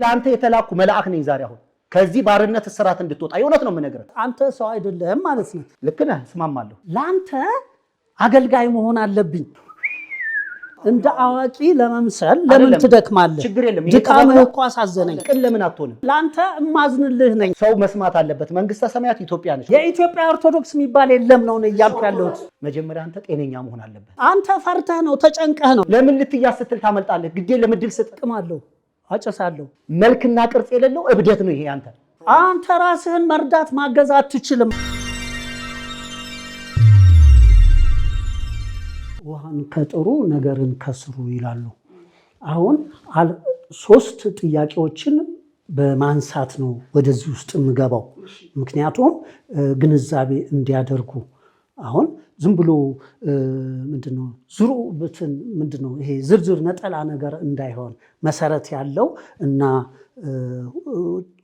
ለአንተ የተላኩ መልአክ ነኝ ዛሬ አሁን ከዚህ ባርነት እስራት እንድትወጣ የእውነት ነው የምነግርህ። አንተ ሰው አይደለም ማለት ነው። ልክ ነህ፣ እስማማለሁ። ለአንተ አገልጋይ መሆን አለብኝ። እንደ አዋቂ ለመምሰል ለምን ትደክማለህ? ችግር የለም። ድካምህ እኮ አሳዘነኝ። ቅን ለምን አትሆንም? ለአንተ እማዝንልህ ነኝ። ሰው መስማት አለበት። መንግስተ ሰማያት ኢትዮጵያ ነች። የኢትዮጵያ ኦርቶዶክስ የሚባል የለም ነው እያልኩ ያለሁት። መጀመሪያ አንተ ጤነኛ መሆን አለበት። አንተ ፈርተህ ነው፣ ተጨንቀህ ነው። ለምን ልትያዝ ስትል ታመልጣለህ? ግዴ ለምድል ስጥቅማለሁ፣ አጨሳለሁ። መልክና ቅርጽ የሌለው እብደት ነው ይሄ። አንተ ራስህን መርዳት ማገዝ አትችልም። ውሃን ከጥሩ ነገርን ከስሩ ይላሉ። አሁን 3 ጥያቄዎችን በማንሳት ነው ወደዚህ ውስጥ የምገባው፣ ምክንያቱም ግንዛቤ እንዲያደርጉ። አሁን ዝም ብሎ ምንድነው ዙሩ ብትን ምንድነው ይሄ ዝርዝር ነጠላ ነገር እንዳይሆን መሰረት ያለው እና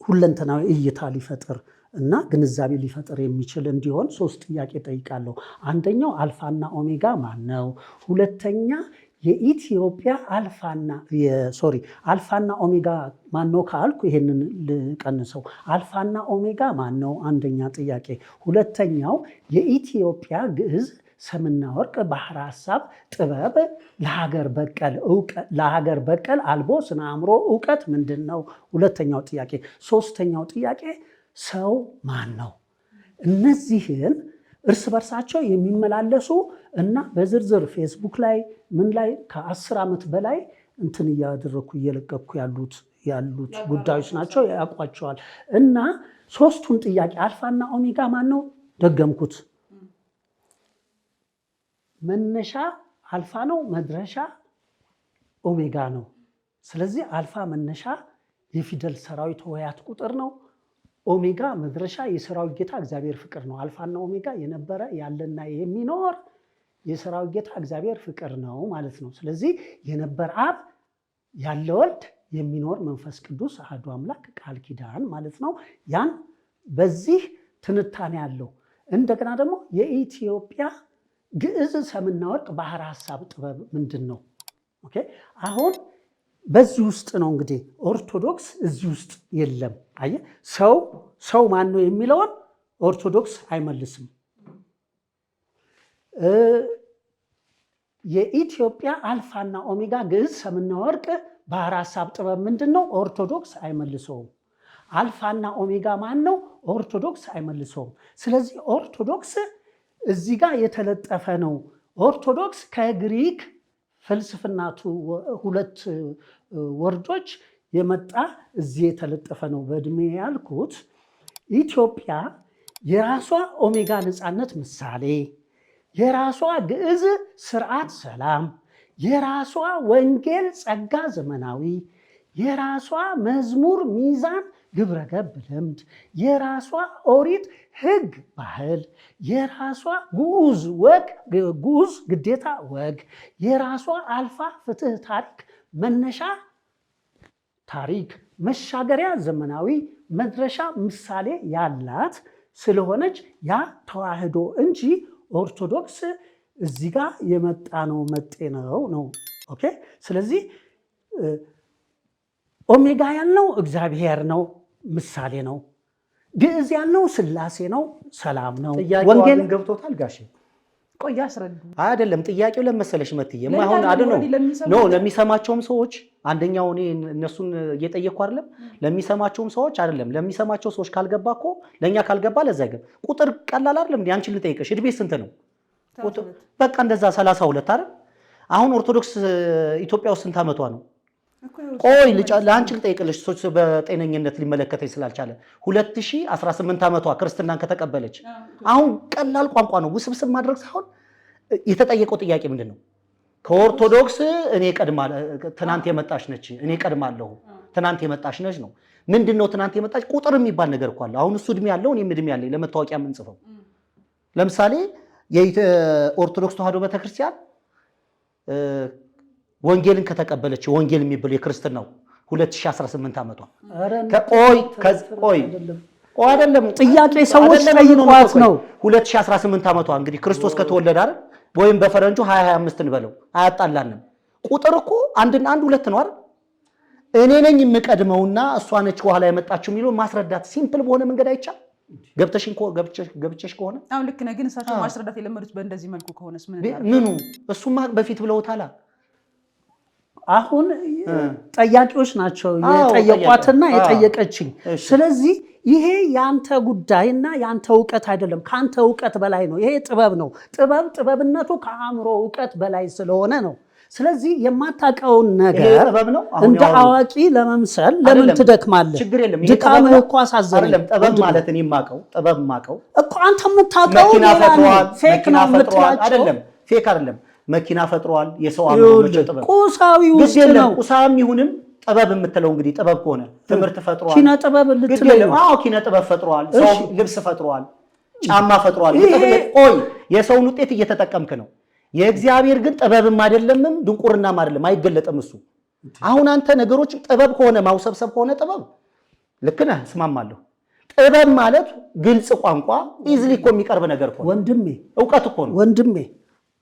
ሁለንተናዊ እይታ ሊፈጥር እና ግንዛቤ ሊፈጥር የሚችል እንዲሆን 3 ጥያቄ ጠይቃለሁ። አንደኛው አልፋና ኦሜጋ ማን ነው? ሁለተኛ የኢትዮጵያ አልፋና ኦሜጋ ማን ነው ካልኩ ይሄንን ልቀንሰው። አልፋና ኦሜጋ ማን ነው? አንደኛ ጥያቄ። ሁለተኛው የኢትዮጵያ ግዕዝ ሰምና ወርቅ ባህረ ሐሳብ ጥበብ ለሀገር በቀል አልቦ ስነ አእምሮ እውቀት ምንድን ነው? ሁለተኛው ጥያቄ። ሶስተኛው ጥያቄ ሰው ማን ነው? እነዚህን እርስ በርሳቸው የሚመላለሱ እና በዝርዝር ፌስቡክ ላይ ምን ላይ ከ10 ዓመት በላይ እንትን እያደረኩ እየለቀኩ ያሉት ጉዳዮች ናቸው፣ ያውቋቸዋል። እና 3ቱን ጥያቄ አልፋና ኦሜጋ ማን ነው? ደገምኩት። መነሻ አልፋ ነው፣ መድረሻ ኦሜጋ ነው። ስለዚህ አልፋ መነሻ የፊደል ሰራዊት ሆሄያት ቁጥር ነው። ኦሜጋ መድረሻ የሰራዊት ጌታ እግዚአብሔር ፍቅር ነው። አልፋና ኦሜጋ የነበረ ያለና የሚኖር የሰራዊት ጌታ እግዚአብሔር ፍቅር ነው ማለት ነው። ስለዚህ የነበር አብ ያለ ወልድ የሚኖር መንፈስ ቅዱስ አሐዱ አምላክ ቃል ኪዳን ማለት ነው። ያን በዚህ ትንታኔ ያለው እንደገና ደግሞ የኢትዮጵያ ግዕዝ ሰምና ወርቅ ባህረ ሐሳብ ጥበብ ምንድን ነው? ኦኬ አሁን በዚህ ውስጥ ነው እንግዲህ ኦርቶዶክስ እዚህ ውስጥ የለም። አየህ ሰው ማን ነው የሚለውን ኦርቶዶክስ አይመልስም። የኢትዮጵያ አልፋና ኦሜጋ ግዕዝ ሰምና ወርቅ ባህረ ሐሳብ ጥበብ ምንድን ነው? ኦርቶዶክስ አይመልሰውም። አልፋና ኦሜጋ ማን ነው? ኦርቶዶክስ አይመልሰውም። ስለዚህ ኦርቶዶክስ እዚህ ጋር የተለጠፈ ነው። ኦርቶዶክስ ከግሪክ ፍልስፍናቱ 2 ወርዶች የመጣ እዚህ የተለጠፈ ነው። በእድሜ ያልኩት ኢትዮጵያ የራሷ ኦሜጋ ነፃነት ምሳሌ፣ የራሷ ግዕዝ ስርዓት ሰላም፣ የራሷ ወንጌል ጸጋ ዘመናዊ፣ የራሷ መዝሙር ሚዛን ግብረገብ ልምድ፣ የራሷ ኦሪት ሕግ ባህል፣ የራሷ ጉዝ ግዴታ ወግ፣ የራሷ አልፋ ፍትህ ታሪክ መነሻ ታሪክ መሻገሪያ ዘመናዊ መድረሻ ምሳሌ ያላት ስለሆነች ያ ተዋህዶ እንጂ ኦርቶዶክስ እዚህ ጋር የመጣ ነው መጤ ነው። ኦኬ ስለዚህ ኦሜጋ ያልነው እግዚአብሔር ነው፣ ምሳሌ ነው። ግዕዝ ያልነው ሥላሴ ነው፣ ሰላም ነው። ወንጌል ገብቶታል ጋሼ? ቆይ አስረዱ። አይደለም ጥያቄው ለመሰለሽ መትዬ ማሁን ነው ለሚሰማቸውም ሰዎች አንደኛው እኔ እነሱን እየጠየቅኩ አይደለም። ለሚሰማቸውም ሰዎች አይደለም ለሚሰማቸው ሰዎች ካልገባ እኮ ለኛ ካልገባ ለዛ ይገባ። ቁጥር ቀላል አይደለም እንዴ? አንቺ ልጠይቅሽ እድሜ ስንት ነው? በቃ እንደዛ 32 አይደል? አሁን ኦርቶዶክስ ኢትዮጵያ ውስጥ ስንት ዓመቷ ነው? ቆይ ለአንቺ ልጠይቅልሽ በጤነኝነት ሊመለከተኝ ስላልቻለ 2018 ዓመቷ ክርስትናን ከተቀበለች አሁን ቀላል ቋንቋ ነው፣ ውስብስብ ማድረግ ሳይሆን የተጠየቀው ጥያቄ ምንድን ነው? ከኦርቶዶክስ እኔ ትናንት የመጣች ነች፣ እኔ ቀድማለሁ፣ ትናንት የመጣች ነች ነው። ምንድን ነው ትናንት የመጣች? ቁጥር የሚባል ነገር እኮ አለ። አሁን እሱ እድሜ ያለው እኔም እድሜ ያለኝ ለመታወቂያ የምንጽፈው ለምሳሌ የኦርቶዶክስ ተዋህዶ ቤተክርስቲያን ወንጌልን ከተቀበለች ወንጌል የሚባለው የክርስትናው 2018 ዓመቷ ቆይ አይደለም ጥያቄ ሰዎች ጠይቋት ነው 2018 ዓመቷ እንግዲህ ክርስቶስ ከተወለደ አይደል? ወይም በፈረንጁ 2025 እንበለው አያጣላንም። ቁጥር እኮ አንድና አንድ ሁለት ነው አይደል? እኔ ነኝ የምቀድመውና እሷ ነች በኋላ የመጣችው የሚለው ማስረዳት ሲምፕል በሆነ መንገድ አይቻል ገብቸሽ ከሆነ አሁን ልክ ነህ ግን እሳቸው ማስረዳት የለመዱት በእንደዚህ መልኩ ከሆነስ ምኑ እሱማ በፊት ብለውታላ አሁን ጠያቂዎች ናቸው የጠየቋትና የጠየቀችኝ ስለዚህ ይሄ ያንተ ጉዳይና ያንተ ዕውቀት አይደለም ካንተ ዕውቀት በላይ ነው ይሄ ጥበብ ነው ጥበብነቱ ከአእምሮ ዕውቀት በላይ ስለሆነ ነው ስለዚህ የማታውቀውን ነገር እንደ አዋቂ ለመምሰል ለምን ትደክማለህ ድካም እኮ አሳዘነኝ ጥበብ ማለት እኔ ጥበብ ማቀው እኮ አንተ የምታውቀው ፌክ ነው አይደለም ፌክ አይደለም መኪና ፈጥሯል የሰው አምሮች ጥበብ ቁሳዊ ውስጥ ነው ቁሳም ይሁንም ጥበብ የምትለው እንግዲህ ጥበብ ከሆነ ትምህርት ፈጥሯል ኪነ ጥበብ ልትለው ኪነ ጥበብ ፈጥሯል ሰው ልብስ ፈጥሯል ጫማ ፈጥሯል ቆይ የሰውን ውጤት እየተጠቀምክ ነው የእግዚአብሔር ግን ጥበብም አይደለምም ድንቁርናም አይደለም አይገለጥም እሱ አሁን አንተ ነገሮች ጥበብ ከሆነ ማውሰብሰብ ከሆነ ጥበብ ልክ ነህ እስማማለሁ ጥበብ ማለት ግልጽ ቋንቋ ኢዝሊ እኮ የሚቀርብ ነገር እኮ ወንድሜ ዕውቀት እኮ ነው ወንድሜ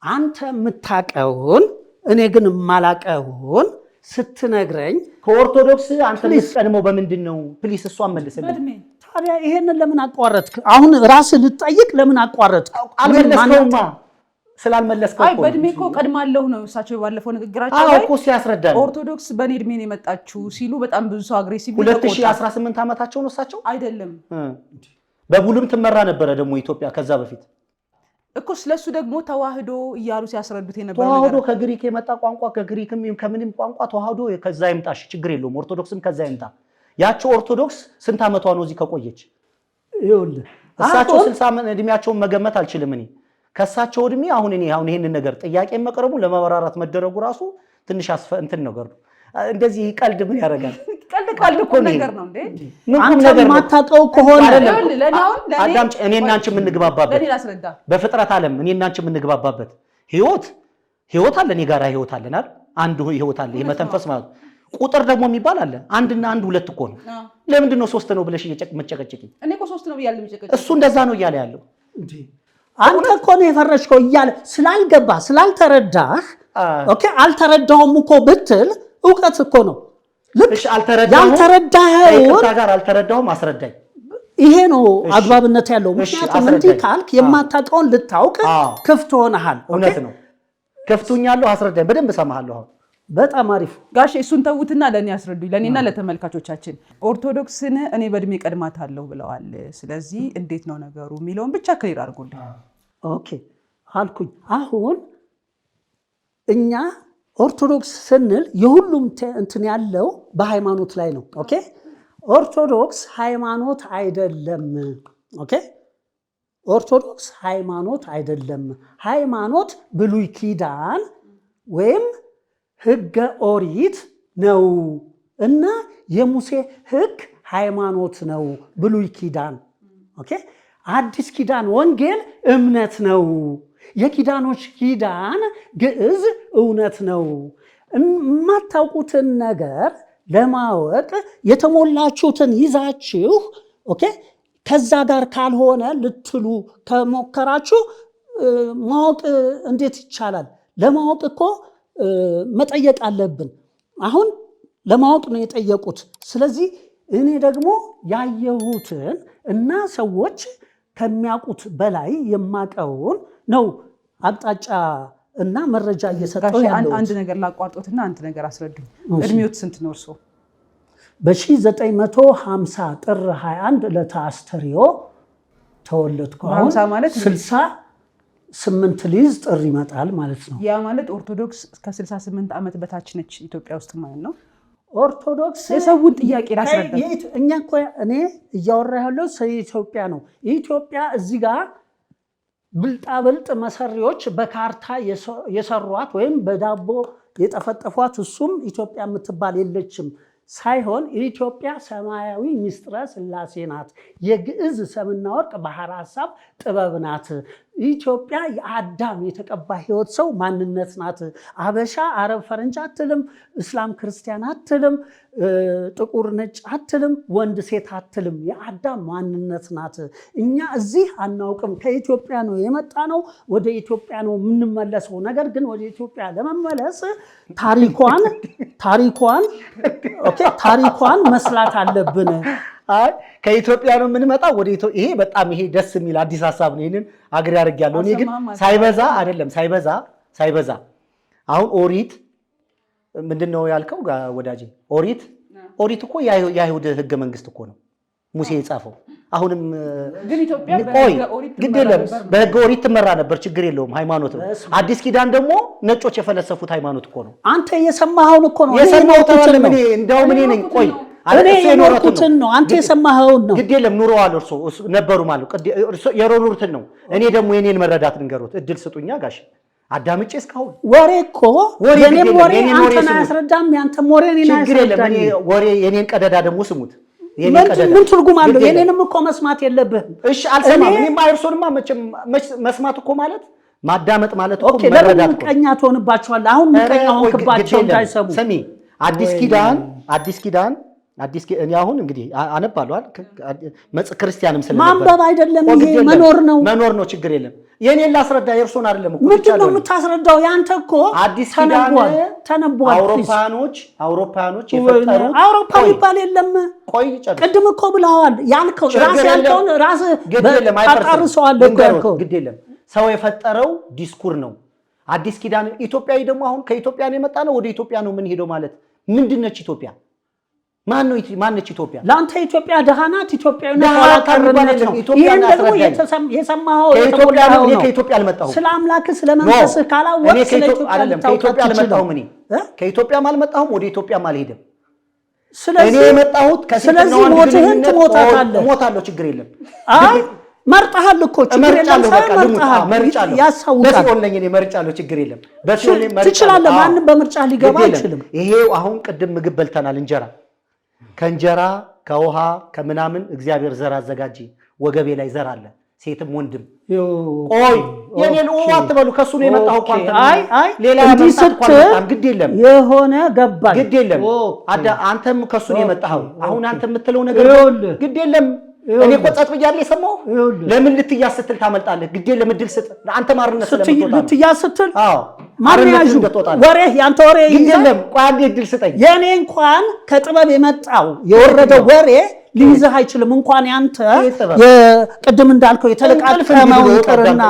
አንተ የምታውቀውን እኔ ግን የማላውቀውን ስትነግረኝ ከኦርቶዶክስ አንተ ልትቀድመው በምንድነው ፕሊስ እሷን መልስልኝ ታዲያ ይሄንን ለምን አቋረጥክ አሁን ራስህ ልትጠይቅ ለምን አቋረጥክ አልመለስከውማ ስላልመለስከው አይ በእድሜ እኮ ቀድማለሁ ነው እሳቸው ባለፈው ንግግራቸው ላይ እኮ ሲያስረዳል ኦርቶዶክስ በኔ እድሜ ነው የመጣችው ሲሉ በጣም ብዙ ሰው አግሬሲቭ 2018 ዓመታቸው ነው እሳቸው አይደለም በቡልም ትመራ ነበረ ደግሞ ኢትዮጵያ ከዛ በፊት እኮ ስለሱ ደግሞ ተዋህዶ እያሉ ሲያስረዱት የነበረው ነገር ተዋህዶ ከግሪክ የመጣ ቋንቋ ከግሪክም ከምንም ቋንቋ ተዋህዶ ከዛ ይምጣሽ ችግር የለውም ኦርቶዶክስም ከዛ ይምጣ ያቸው ኦርቶዶክስ ስንት ዓመቷ ነው እዚህ ከቆየች ይኸውልህ እሳቸው 60 ዓመት እድሜያቸውን መገመት አልችልም እኔ ከሳቸው እድሜ አሁን ይሄንን ነገር ጥያቄ መቀረቡ ለማብራራት መደረጉ ራሱ ትንሽ እንትን ነገር እንደዚህ ቀልድ ምን ያደርጋል ቀልድ እኮ ነገር ነው እንዴ አንተ ነገር ማታውቀው ከሆነ አዳምጪ እኔና አንቺ የምንግባባበት በፍጥረት ዓለም እኔና አንቺ የምንግባባበት ህይወት አለ እኔ ጋራ ህይወት አለና አንዱ ህይወት አለ የመተንፈስ ማለት ቁጥር ደግሞ የሚባል አለ አንድና አንድ ሁለት እኮ ነው ለምንድን ነው ሶስት ነው ብለሽ መጨቀጨቂ እኔ እኮ ሶስት ነው ብያለሁ መጨቀጨቂ እሱ እንደዛ ነው እያለ ያለው እንዴ አንተ እኮ ነው የፈረሽከው እያለ ስላልገባ ስላልተረዳህ ኦኬ አልተረዳውም እኮ ብትል ዕውቀት እኮ ነው ልክ አልተረዳውም አስረዳኝ ይሄ ነው አግባብነት ያለው ምክንያቱም እንዲህ ካልክ የማታውቀውን ልታውቅ ክፍት ሆነሃል እውነት ነው ከፍቶኛለሁ አስረዳኝ በደንብ ሰማሃለሁ በጣም አሪፍ ጋሽ እሱን ተውትና ለኔ ያስረዱኝ ለኔና ለተመልካቾቻችን ኦርቶዶክስን እኔ በእድሜ ቀድማታለሁ ብለዋል ስለዚህ እንዴት ነው ነገሩ የሚለውን ብቻ ክሊር አድርጉልኝ ኦኬ አልኩኝ አሁን እኛ ኦርቶዶክስ ስንል የሁሉም እንትን ያለው በሃይማኖት ላይ ነው ኦኬ ኦርቶዶክስ ሃይማኖት አይደለም ኦኬ ኦርቶዶክስ ሃይማኖት አይደለም ሃይማኖት ብሉይ ኪዳን ወይም ሕገ ኦሪት ነው እና የሙሴ ሕግ ሃይማኖት ነው ብሉይ ኪዳን ኦኬ አዲስ ኪዳን ወንጌል እምነት ነው የኪዳኖች ኪዳን ግዕዝ እውነት ነው የማታውቁትን ነገር ለማወቅ የተሞላችሁትን ይዛችሁ ኦኬ ከዛ ጋር ካልሆነ ልትሉ ከሞከራችሁ ማወቅ እንዴት ይቻላል ለማወቅ እኮ መጠየቅ አለብን አሁን ለማወቅ ነው የጠየቁት ስለዚህ እኔ ደግሞ ያየሁትን እና ሰዎች ከሚያውቁት በላይ የማቀውን ነው አቅጣጫ እና መረጃ እየሰጠው ያለው አንድ ነገር ላቋርጦትና አንድ ነገር አስረዱኝ እድሜዎት ስንት ነው እርሶ በ1950 ጥር 21 ለታስተሪዮ ተወለድኩ አሁን 68 ሊዝ ጥር ይመጣል ማለት ነው ያ ማለት ኦርቶዶክስ ከ68 ዓመት በታች ነች ኢትዮጵያ ውስጥ ማለት ነው ኦርቶዶክስ የሰውን ጥያቄ ላስረዳ እኛ እኮ እኔ እያወራ ያለው ኢትዮጵያ ነው ኢትዮጵያ እዚህ ጋር ብልጣብልጥ መሰሪዎች በካርታ የሰሯት ወይም በዳቦ የጠፈጠፏት እሱም ኢትዮጵያ የምትባል የለችም ሳይሆን ኢትዮጵያ ሰማያዊ ምስጥረ ሥላሴ ናት የግዕዝ ሰምና ወርቅ ባህር ሐሳብ ጥበብ ናት ኢትዮጵያ የአዳም የተቀባ ህይወት ሰው ማንነት ናት። አበሻ፣ አረብ፣ ፈረንጅ አትልም፣ እስላም፣ ክርስቲያን አትልም፣ ጥቁር፣ ነጭ አትልም፣ ወንድ፣ ሴት አትልም። የአዳም ማንነት ናት። እኛ እዚህ አናውቅም። ከኢትዮጵያ ነው የመጣ ነው። ወደ ኢትዮጵያ ነው የምንመለሰው። ነገር ግን ወደ ኢትዮጵያ ለመመለስ ታሪኳን መስላት አለብን። ከኢትዮጵያ ነው የምንመጣው ወደ ኢትዮጵያ። ይሄ በጣም ይሄ ደስ የሚል አዲስ ሀሳብ ነው። ይሄንን አግሪ አድርጌያለሁ። እኔ ግን ሳይበዛ አሁን ኦሪት ምንድነው ያልከው ወዳጄ? ኦሪት እኮ የአይሁድ ህገ መንግስት እኮ ነው ሙሴ የጻፈው። አሁንም ግን ኢትዮጵያ ግድ የለም በህገ ኦሪት ትመራ ነበር፣ ችግር የለውም፣ ሃይማኖት ነው። አዲስ ኪዳን ደግሞ ነጮች የፈለሰፉት ሃይማኖት እኮ ነው። አንተ የሰማኸውን እኮ ነው የሰማሁት። እንደውም እኔ ነኝ እኔ የኖርኩትን ነው አንተ የሰማኸውን ነው። ግድ የለም ኑረዋል፣ እርሶ ነበሩ ማለት የኖሩትን ነው። እኔ ደግሞ የኔን መረዳት ንገሩት። እድል ስጡኛ ጋሽ አዳምጬ እስካሁን ወሬ እኮ የኔም ወሬ አንተን አያስረዳም፣ ያንተም ወሬ እኔን አያስረዳም። የኔን ቀደዳ ደግሞ ስሙት። ምን ትርጉም አለው? የኔንም እኮ መስማት የለብህም። እሺ አልሰማም። እኔማ እርሶንማ መስማት እኮ ማለት ማዳመጥ ማለት እኮ መረዳት እኮ። ምቀኛ ትሆንባቸዋለህ። አሁን ምቀኛ ሆንክባቸው እንዳይሰሙ። ስሚ አዲስ ኪዳን እኔ አሁን እንግዲህ አነባለሁ ክርስቲያንም ስለነበር ማንበብ አይደለም ይሄ መኖር ነው። ችግር የለም። የኔን ላስረዳ የእርሶን አይደለም እኮ። ምንድን ነው የምታስረዳው? ያንተ እኮ አዲስ ኪዳን ተነቧል። አውሮፓኖች የፈጠሩት አውሮፓ ይባል የለም። ቆይ ጨርስ። ቅድም እኮ ብለዋል። ያልከውን ራስ ታጣርሰዋለህ እኮ ያልከው። ግድ የለም። ሰው የፈጠረው ዲስኩር ነው። አዲስ ኪዳን ኢትዮጵያዊ ደግሞ አሁን ከኢትዮጵያ ነው የመጣ ነው። ወደ ኢትዮጵያ ነው የምንሄደው ማለት ምንድን ነች ኢትዮጵያ? ማነች ኢትዮጵያ? ለአንተ ኢትዮጵያ ደሃ ናት። ኢትዮጵያዊነት ኋላቀርነት ነው። ይሄን ደግሞ የሰማኸው ከኢትዮጵያ አልመጣሁም። ስለ አምላክህ ስለ መንፈስህ ካላወቅህ ስለ ከኢትዮጵያ አልመጣሁም። እኔ ከኢትዮጵያም አልመጣሁም፣ ወደ ኢትዮጵያም አልሄድም። ስለዚህ እኔ የመጣሁት ስለዚህ ሞትህን ትሞታለህ። እሞታለሁ፣ ችግር የለም። መርጠሃል እኮ ችግር የለም። መርጫለሁ፣ ያሳውቃል። በሲኦል ነኝ እኔ መርጫለሁ፣ ችግር የለም። ትችላለህ። ማንም በምርጫህ ሊገባ አይችልም። ይሄው አሁን ቅድም ምግብ በልተናል። እንጀራ ከእንጀራ ከውሃ ከምናምን እግዚአብሔር ዘር አዘጋጅ። ወገቤ ላይ ዘር አለ፣ ሴትም ወንድም። ቆይ የኔን አትበሉ። ከሱ ነው የመጣው እኮ አንተ። ሌላ ግድ የለም የሆነ ገባኝ። ግድ የለም አንተም ከሱ ነው የመጣው። አሁን አንተ የምትለው ነገር ግድ የለም። እኔ እኮ ጸጥ ብያለሁ የሰማው። ለምን ልትያዝ ስትል ታመልጣለህ? ግድ የለም እድል ስጥ። አንተ ማርነት ስለምትወጣ ልትያዝ ስትል ማርያጁ ወሬ ያንተ ወሬ ግድ የለም። ቆይ አንዴ እድል ስጠኝ። የኔ እንኳን ከጥበብ የመጣው የወረደው ወሬ ሊይዝህ አይችልም። እንኳን ያንተ ቅድም እንዳልከው የተለቃቀመው ይቅርና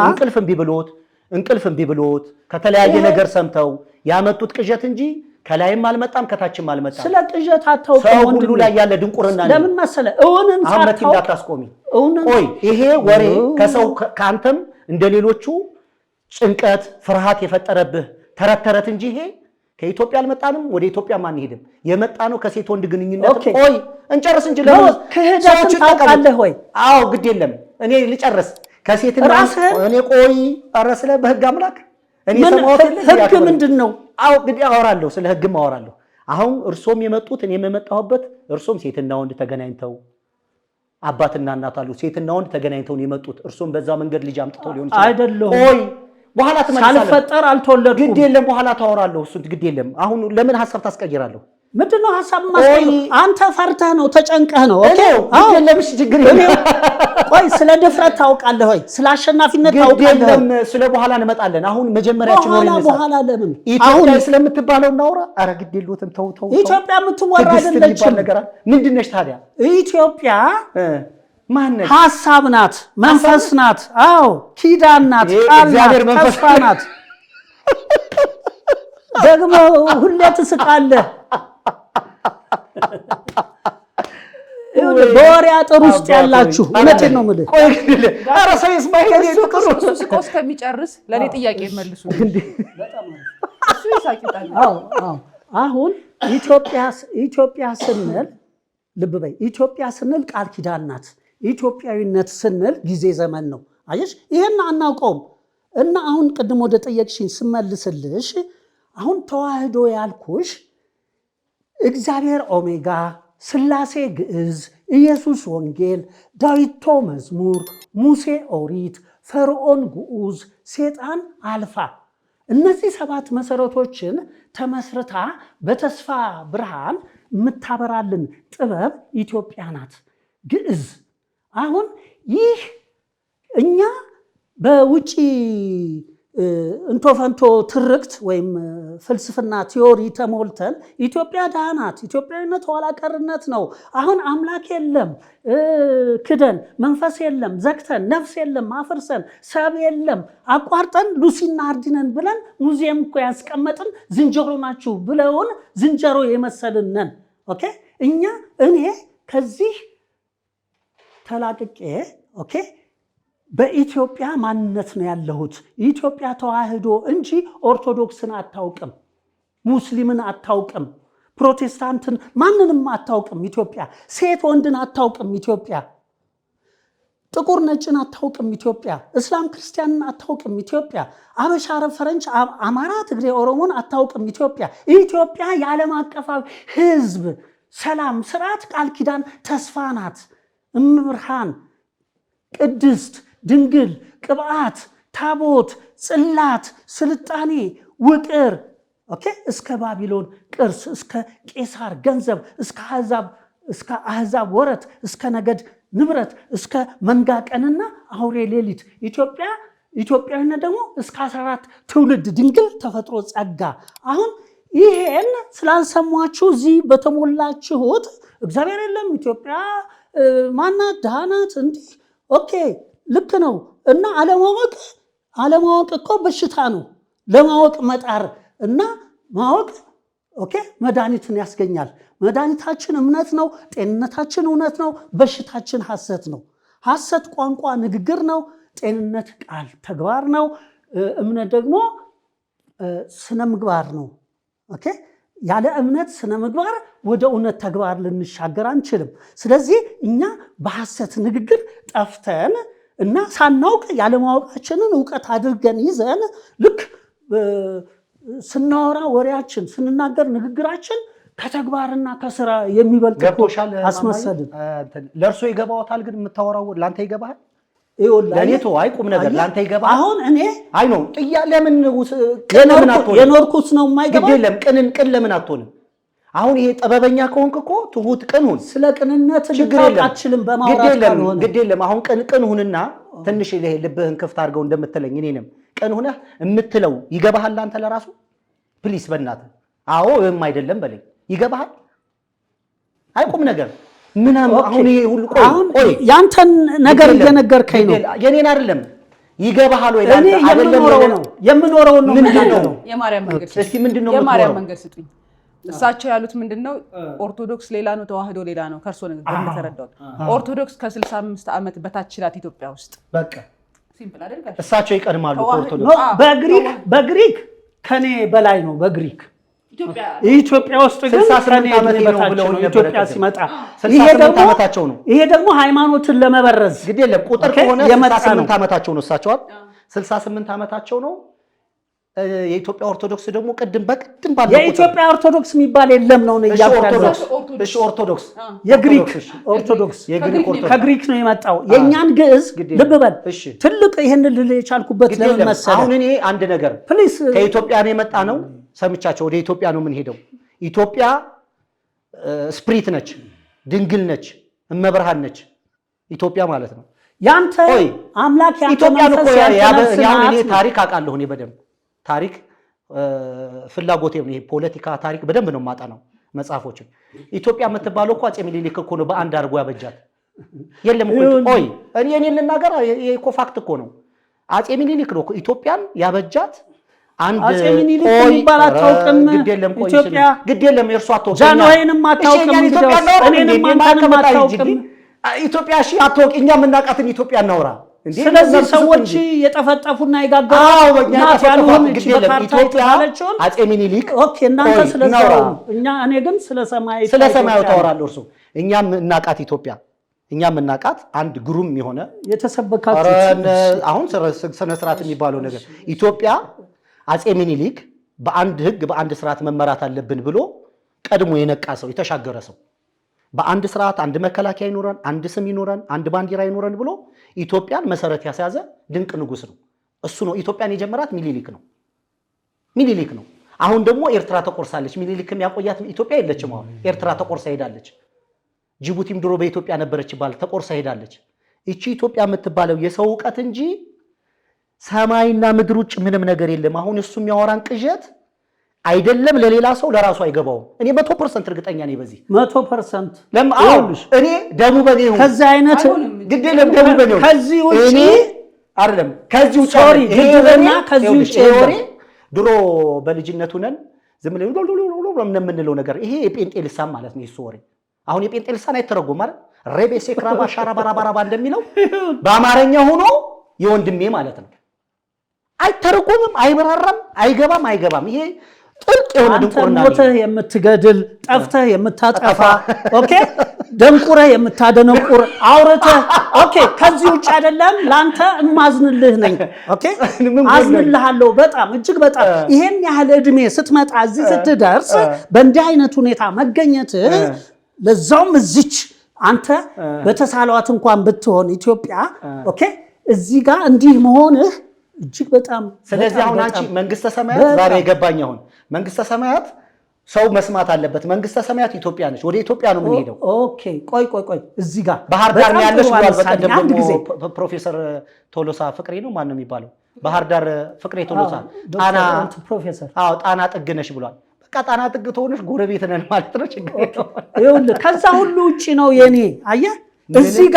እንቅልፍ እምቢ ብሎት ከተለያየ ነገር ሰምተው ያመጡት ቅዠት እንጂ ከላይም አልመጣም ከታችም አልመጣም። ስለ ቅዠት አታውቅም። ሰው ሁሉ ላይ ያለ ድንቁርና ነው። ለምን መሰለህ? እውንን እንዳታስቆሚ። ቆይ ይሄ ወሬ ከሰው ከአንተም እንደሌሎቹ ጭንቀት ፍርሃት የፈጠረብህ ተረት እንጂ ይሄ ከኢትዮጵያ አልመጣንም፣ ወደ ኢትዮጵያም አንሄድም። የመጣ ነው ከሴት ወንድ ግንኙነት። ቆይ እንጨርስ እንጂ ለምን ክህደትን ታውቃለህ ወይ? አዎ ግድ የለም እኔ ልጨርስ። ከሴትና እኔ ቆይ ኧረ ስለ በህግ አምላክ እኔ ሰማሁት። ህግ ምንድን ነው? አዎ እንግዲህ አወራለሁ፣ ስለ ህግም አወራለሁ። አሁን እርሶም የመጡት እኔም የመጣሁበት እርሶም ሴትና ወንድ ተገናኝተው አባትና እናት አሉ፣ ሴትና ወንድ ተገናኝተው ነው የመጡት። እርሶም በዛ መንገድ ልጅ አምጥተው ሊሆን ይችላል። አይደለም ቆይ በኋላ ተመልሳለሁ። ሳልፈጠር አልተወለድኩም። ግድ የለም በኋላ ታወራለሁ። እሱ ግድ የለም። አሁን ለምን ሐሳብ ታስቀይራለሁ? ምንድነው ሐሳብ ማስቀየር? አንተ ፈርተህ ነው ተጨንቀህ ነው። ኦኬ ግድ የለም። እሺ ችግር የለም። ቆይ ስለ ድፍረት ታውቃለህ ወይ? ስለ አሸናፊነት ታውቃለህ? ግድ የለም። ስለ በኋላ እንመጣለን። አሁን መጀመሪያችን ወሬ ነው። በኋላ ለምን ኢትዮጵያ ስለምትባለው እናውራ። ኧረ ግድ የለውም። ተው። ኢትዮጵያ የምትወራ አይደለችም። ምንድን ነች ታዲያ? ኢትዮጵያ ማነች? ሐሳብ ናት፣ መንፈስ ናት። አዎ ኪዳን ናት፣ ቃል ናት፣ ተስፋ ናት። ደግሞ ሁሌ ትስቃለህ። በወሬ አጥር ውስጥ ያላችሁ እውነቴን ነው የምልህ። ኧረ ሰው ይስማ። እሱ ስቆ እስከሚጨርስ ለእኔ ጥያቄ መልሱ። እሱ ይሳቂጣል። አሁን ኢትዮጵያ ስንል ልብ በይ፣ ኢትዮጵያ ስንል ቃል ኪዳን ናት። ኢትዮጵያዊነት ስንል ጊዜ ዘመን ነው። አየሽ፣ ይሄን አናውቀውም። እና አሁን ቅድም ወደ ጠየቅሽኝ ስመልስልሽ አሁን ተዋህዶ ያልኩሽ እግዚአብሔር ኦሜጋ፣ ስላሴ ግዕዝ፣ ኢየሱስ ወንጌል፣ ዳዊቶ መዝሙር፣ ሙሴ ኦሪት፣ ፈርዖን ግዑዝ፣ ሴጣን አልፋ። እነዚህ 7 መሰረቶችን ተመስርታ በተስፋ ብርሃን የምታበራልን ጥበብ ኢትዮጵያ ናት። ግዕዝ አሁን ይህ እኛ በውጪ እንቶፈንቶ ትርክት ወይም ፍልስፍና ቲዮሪ ተሞልተን ኢትዮጵያ ድሃ ናት፣ ኢትዮጵያዊነት ኋላ ቀርነት ነው፣ አሁን አምላክ የለም ክደን፣ መንፈስ የለም ዘግተን፣ ነፍስ የለም አፍርሰን፣ ሰብ የለም አቋርጠን ሉሲና አርዲነን ብለን ሙዚየም እኮ ያስቀመጥን ዝንጀሮ ናችሁ ብለውን ዝንጀሮ የመሰልነን። ኦኬ እኔ ከዚህ ተላቅቄ ኦኬ በኢትዮጵያ ማንነት ነው ያለሁት። ኢትዮጵያ ተዋህዶ እንጂ ኦርቶዶክስን አታውቅም፣ ሙስሊምን አታውቅም፣ ፕሮቴስታንትን ማንንም አታውቅም። ኢትዮጵያ ሴት ወንድን አታውቅም። ኢትዮጵያ ጥቁር ነጭን አታውቅም። ኢትዮጵያ እስላም ክርስቲያንን አታውቅም። ኢትዮጵያ አበሻ፣ አረብ፣ ፈረንጅ፣ አማራ፣ ትግሬ፣ ኦሮሞን አታውቅም። ኢትዮጵያ የዓለም አቀፋዊ ሕዝብ ሰላም፣ ስርዓት፣ ቃል ኪዳን ተስፋ ናት። እምብርሃን ቅድስት ድንግል ቅብዓት ታቦት ጽላት ስልጣኔ ውቅር እስከ ባቢሎን ቅርስ እስከ ቄሳር ገንዘብ እስከ አሕዛብ ወረት እስከ ነገድ ንብረት እስከ መንጋ ቀንና አውሬ ሌሊት ኢትዮጵያዊነት ደግሞ እስከ 14 ትውልድ ድንግል ተፈጥሮ ጸጋ። አሁን ይሄን ስላልሰሟችሁ እዚህ በተሞላችሁት እግዚአብሔር የለም ኢትዮጵያ ማናት ድሃ ናት እንዲህ ልክ ነው። እና አለማወቅ እኮ በሽታ ነው። ለማወቅ መጣር እና ማወቅ መድኃኒትን ያስገኛል። መድኃኒታችን እምነት ነው። ጤንነታችን እውነት ነው። በሽታችን ሐሰት ነው። ሐሰት ቋንቋ ንግግር ነው። ጤንነት ቃል ተግባር ነው። እምነት ደግሞ ስነ ምግባር ነው። ያለ እምነት ስነ ምግባር ወደ እውነት ተግባር ልንሻገር አንችልም። ስለዚህ እኛ በሐሰት ንግግር ጠፍተን እና ሳናውቅ ያለማወቃችንን እውቀት አድርገን ይዘን ልክ ስናወራ ወሬያችን ስንናገር ንግግራችን ከተግባርና ከስራ የሚበልጥ አስመሰልን። ለእርሶ ይገባዎታል፣ ግን የምታወራው ለአንተ ይገባሃል? ለኔቶ አይቁም ነገር ለአንተ ይገባል። አሁን እኔ አይ ነው ጥያ ለምን የኖርኩት ነው የማይገባ የለም። ቅን ለምን አትሆንም? አሁን ይሄ ጥበበኛ ከሆንክ እኮ ትሁት ቅን ሁን። ስለ ቅንነት ልታውቃችልም በማውራት ካልሆነ ግድ የለም። አሁን ቅን ሁንና ትንሽ ልብህን ክፍት አድርገው እንደምትለኝ እኔንም ቅን ሁነህ የምትለው ይገባሃል አንተ ለራሱ ፕሊስ በእናትህ አዎ ወይም አይደለም በለኝ። ይገባሃል? አይቁም ነገር ምናምን አሁን ይሄ ሁሉ ቆይ ያንተን ነገር እየነገርከኝ ነው። የኔን አይደለም። ይገባሃል ወይ ላንተ አይደለም? የምኖረው ነው። ምንድነው የማርያም መንገድ? እስቲ ምንድነው የማርያም መንገድ ስጡኝ። እሳቸው ያሉት ምንድነው? ኦርቶዶክስ ሌላ ነው፣ ተዋህዶ ሌላ ነው። ከርሶ ንግግር እንደተረዳሁት ኦርቶዶክስ ከ65 ዓመት በታች ናት ኢትዮጵያ ውስጥ። በቃ ሲምፕል አይደል? እሳቸው ይቀድማሉ ኦርቶዶክስ። በግሪክ ከኔ በላይ ነው። በግሪክ ኢትዮጵያ ውስጥ ግን 68 ዓመት ነው ኢትዮጵያ ሲመጣ። ይሄ ደግሞ ሃይማኖትን ለመበረዝ ግድ የለም ቁጥር ከሆነ 68 ዓመታቸው ነው እሳቸው 68 ዓመታቸው ነው። የኢትዮጵያ ኦርቶዶክስ ደግሞ ቅድም ባለ የኢትዮጵያ ኦርቶዶክስ የሚባል የለም ነው ያያፈረው። እሺ ኦርቶዶክስ የግሪክ ኦርቶዶክስ ከግሪክ ነው የመጣው። የኛን ግዕዝ ልብ በል ትልቅ ይሄን ልል የቻልኩበት ለምን መሰለህ? አሁን እኔ አንድ ነገር ፕሊስ ከኢትዮጵያ ነው የመጣ ነው ሰምቻቸው ወደ ኢትዮጵያ ነው የምንሄደው። ኢትዮጵያ ስፕሪት ነች፣ ድንግል ነች፣ እመብርሃን ነች ኢትዮጵያ ማለት ነው። ያንተ አምላክ ያንተ ኢትዮጵያ ነው እኔ ታሪክ አውቃለሁ። እኔ በደንብ ታሪክ ፍላጎቴ ነው። ይሄ ፖለቲካ ታሪክ በደንብ ነው የማጠናው መጽሐፎችን። ኢትዮጵያ የምትባለው እኮ አፄ ምኒልክ እኮ ነው በአንድ አድርጎ ያበጃት። የለም እኮ እኔ ልናገር፣ ይሄ እኮ ፋክት እኮ ነው። አፄ ምኒልክ ነው ኢትዮጵያን ያበጃት። አፄ ምኒልክ የሚባል አታውቅም ኢትዮጵያ። ግድ የለም የእርሷ አታውቅም፣ ጃንሆይንም አታውቅም፣ እኔንም አንተንም አታውቅም ኢትዮጵያ። እሺ አታውቅ፣ እኛ የምናውቃትን ኢትዮጵያ እናውራ። ስለዚህ ሰዎች የጠፈጠፉና የጋገሩ ናት ያሉን ኢትዮጵያ አፄ ምኒልክ እናንተ ስለዛው እኔ ግን ስለ ሰማይ ታወራለሁ። እርሱ እኛ የምናውቃት ኢትዮጵያ እኛ የምናውቃት አንድ ግሩም የሆነ የተሰበካችሁ አሁን ስነ ስርዓት የሚባለው ነገር ኢትዮጵያ አፄ ምኒልክ በአንድ ህግ በአንድ ስርዓት መመራት አለብን ብሎ ቀድሞ የነቃ ሰው የተሻገረ ሰው በአንድ ስርዓት አንድ መከላከያ ይኖረን፣ አንድ ስም ይኖረን፣ አንድ ባንዲራ ይኖረን ብሎ ኢትዮጵያን መሰረት ያስያዘ ድንቅ ንጉስ ነው። እሱ ነው ኢትዮጵያን የጀመራት ሚኒሊክ ነው። አሁን ደግሞ ኤርትራ ተቆርሳለች። ሚኒሊክም ያቆያት ኢትዮጵያ የለችም። አሁን ኤርትራ ተቆርሳ ሄዳለች። ጅቡቲም ድሮ በኢትዮጵያ ነበረች ይባል ተቆርሳ ሄዳለች። እቺ ኢትዮጵያ የምትባለው የሰው ዕውቀት እንጂ ሰማይና ምድር ውጭ ምንም ነገር የለም። አሁን እሱ የሚያወራን ቅዠት አይደለም ለሌላ ሰው ለራሱ አይገባውም። እኔ 100% እርግጠኛ ነኝ በዚህ 100% እኔ ደሙ በኔ ነው። ከዚህ አይነት ግድ የለም ደሙ በኔ ነው። ከዚህ ውጪ አይደለም ከዚህ ውጪ ድድብና ከዚህ ውጪ ወሬ ድሮ በልጅነቱ ነን ዝም ብለን የምንለው ነገር ይሄ የጴንጤ ልሳን ማለት ነው። እሱ ወሬ አሁን የጴንጤ ልሳን አይተረጎም ማለት ሬቤሴ ክራባ ሻራባራባራባ እንደሚለው በአማርኛ ሆኖ የወንድሜ ማለት ነው። አይተረጎምም፣ አይበራራም፣ አይገባም። ይሄ ጥልቅ የሆነ ድንቁርና ነው። ሞተህ የምትገድል ጠፍተህ የምታጠፋ ኦኬ፣ ደንቁረህ የምታደነቁር አውርተህ ኦኬ። ከዚህ ውጭ አይደለም ላንተ እማዝንልህ ነኝ ኦኬ፣ አዝንልሃለሁ በጣም እጅግ በጣም። ይሄን ያህል እድሜ ስትመጣ እዚህ ስትደርስ በእንዲህ አይነት ሁኔታ መገኘት ለዛውም እዚች አንተ በተሳሏት እንኳን ብትሆን ኢትዮጵያ ኦኬ፣ እዚህ ጋር እንዲህ መሆንህ እጅግ በጣም። ስለዚህ አሁን አንቺ መንግስተ ሰማያት ዛሬ የገባኝ አሁን መንግስተ ሰማያት ሰው መስማት አለበት። መንግስተ ሰማያት ኢትዮጵያ ነች። ወደ ኢትዮጵያ ነው የምንሄደው። ኦኬ ቆይ እዚህ ጋር ባህር ዳር ነው ያለሽ ብሏል። በቀደም ደግሞ ፕሮፌሰር ቶሎሳ ፍቅሬ ነው ማን ነው የሚባለው? ባህር ዳር ፍቅሬ ቶሎሳ ጣና ፕሮፌሰር ጣና ጥግ ነሽ ብሏል። በቃ ጣና ጥግ ተሆነሽ ጎረቤት ነን ማለት ነው። ችግር የለውም። ይኸውልህ ከዛ ሁሉ ውጪ ነው የኔ አየህ እዚህ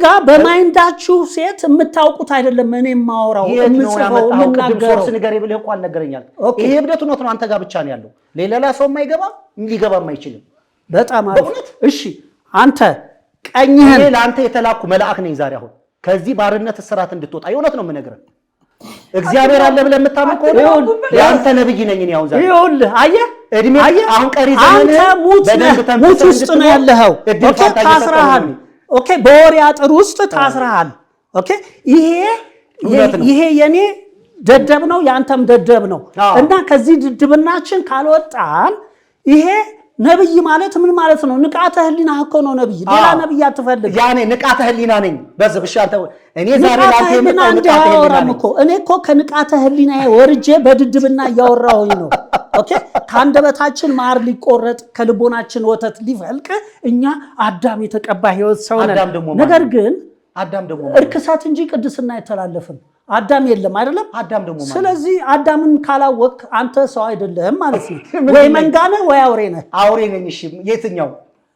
ጋር በማይንዳችሁ ሴት የምታውቁት አይደለም። እኔ የማወራው የምጽፈው የምናገረው ንገሬ ብለህ እኮ አልነገረኛል። ይሄ እብደት እውነት ነው። አንተ ጋር ብቻ ነው ያለው። ሌላ ሰው የማይገባም ሊገባም አይችልም። በጣም አሪፍ። እሺ አንተ ቀኝህን እኔ ለአንተ የተላኩ መልአክ ነኝ ዛሬ አሁን ከዚህ ባርነት እስራት እንድትወጣ የእውነት ነው የምነግርህ። እግዚአብሔር አለ ብለህ የምታምን ከሆነ የአንተ ነብይ ነኝ እኔ አሁን ዛሬ። ይኸውልህ አየህ እድሜ አሁን ቀሪ ዘመንህ ሙት ውስጥ ነው ያለኸው። ኦኬ ታስረሃል። ኦኬ በወሬ አጥር ውስጥ ታስረሃል። ኦኬ ይሄ የኔ ደደብ ነው ያንተም ደደብ ነው እና ከዚህ ድድብናችን ካልወጣን ይሄ ነብይ ማለት ምን ማለት ነው? ንቃተ ህሊና እኮ ነው ነብይ። ሌላ ነብይ አትፈልግ። ያኔ ንቃተ ህሊና ነኝ በዝብሻ አንተ እኔ ዛሬ ላንተ የመጣው ንቃተ ህሊና ነኝ እኮ እኔ እኮ ከንቃተ ህሊናዬ ወርጄ በድድብና እያወራሁኝ ነው። ኦኬ ከአንደበታችን ማር ሊቆረጥ ከልቦናችን ወተት ሊፈልቅ እኛ አዳም የተቀባ ህይወት ሰው ነን። ነገር ግን አዳም ደግሞ እርክሰት እንጂ ቅድስና አይተላለፍም። አዳም የለም አይደለም። አዳም ደግሞ ስለዚህ አዳምን ካላወቅ አንተ ሰው አይደለም ማለት ነው። ወይ መንጋ ነህ ወይ አውሬ ነህ። አውሬ ነኝ። እሺ የትኛው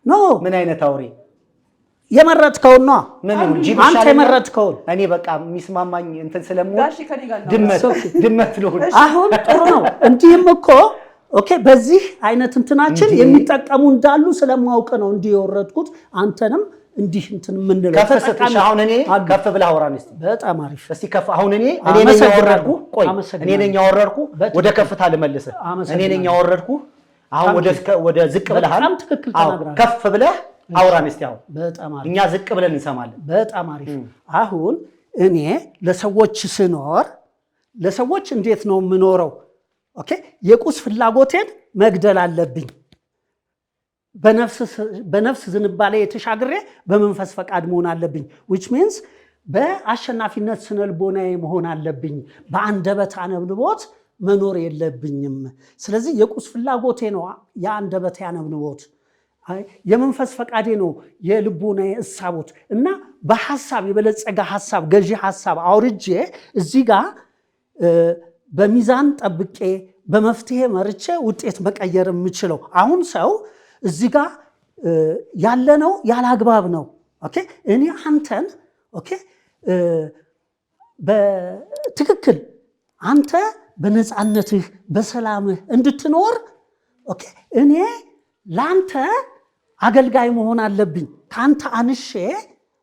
ነው? ምን አይነት አውሬ? የመረጥከውን ነው። ምን ጂብ አንተ የመረጥከውን። እኔ በቃ የሚስማማኝ እንትን ስለምወድ ድመት ነው። አሁን ጥሩ ነው። እንዲህም እኮ ኦኬ በዚህ አይነት እንትናችን የሚጠቀሙ እንዳሉ ስለማውቅ ነው እንዲህ የወረድኩት። አንተንም እንዲህ እንትን ምንለው ከፈሰተሽ አሁን እኔ ከፍ ብላ አውራን እስቲ። በጣም አሪፍ። እስቲ ከፍ አሁን እኔ ነኝ ያወረድኩ። ቆይ እኔ ነኝ ያወረድኩ። ወደ ከፍታ ልመልስህ። እኔ ነኝ ያወረድኩ። አሁን ወደ ዝቅ ብለሃል። በጣም ትክክል ተናግረሃል። ከፍ ብለህ አውራን እስቲ። አሁን በጣም አሪፍ። እኛ ዝቅ ብለን እንሰማለን። በጣም አሪፍ። አሁን እኔ ለሰዎች ስኖር ለሰዎች እንዴት ነው የምኖረው? ኦኬ የቁስ ፍላጎቴን መግደል አለብኝ። በነፍስ ዝንባሌ የተሻግሬ በመንፈስ ፈቃድ መሆን አለብኝ። which means በአሸናፊነት ስነልቦናዬ መሆን አለብኝ። በአንደበት አነብንቦት መኖር የለብኝም። ስለዚህ የቁስ ፍላጎቴ ነው የአንደበት ያነብንቦት፣ የመንፈስ ፈቃዴ ነው የልቦናዬ እሳቦት እና በሐሳብ የበለጸገ ሐሳብ ገዢ ሐሳብ አውርጄ እዚህ ጋር በሚዛን ጠብቄ በመፍትሄ መርቼ ውጤት መቀየር የምችለው። አሁን ሰው እዚህ ጋር ያለነው ያለ አግባብ ነው። ኦኬ እኔ አንተን ኦኬ በትክክል አንተ በነፃነትህ በሰላምህ እንድትኖር ኦኬ እኔ ላንተ አገልጋይ መሆን አለብኝ። ካንተ አንሼ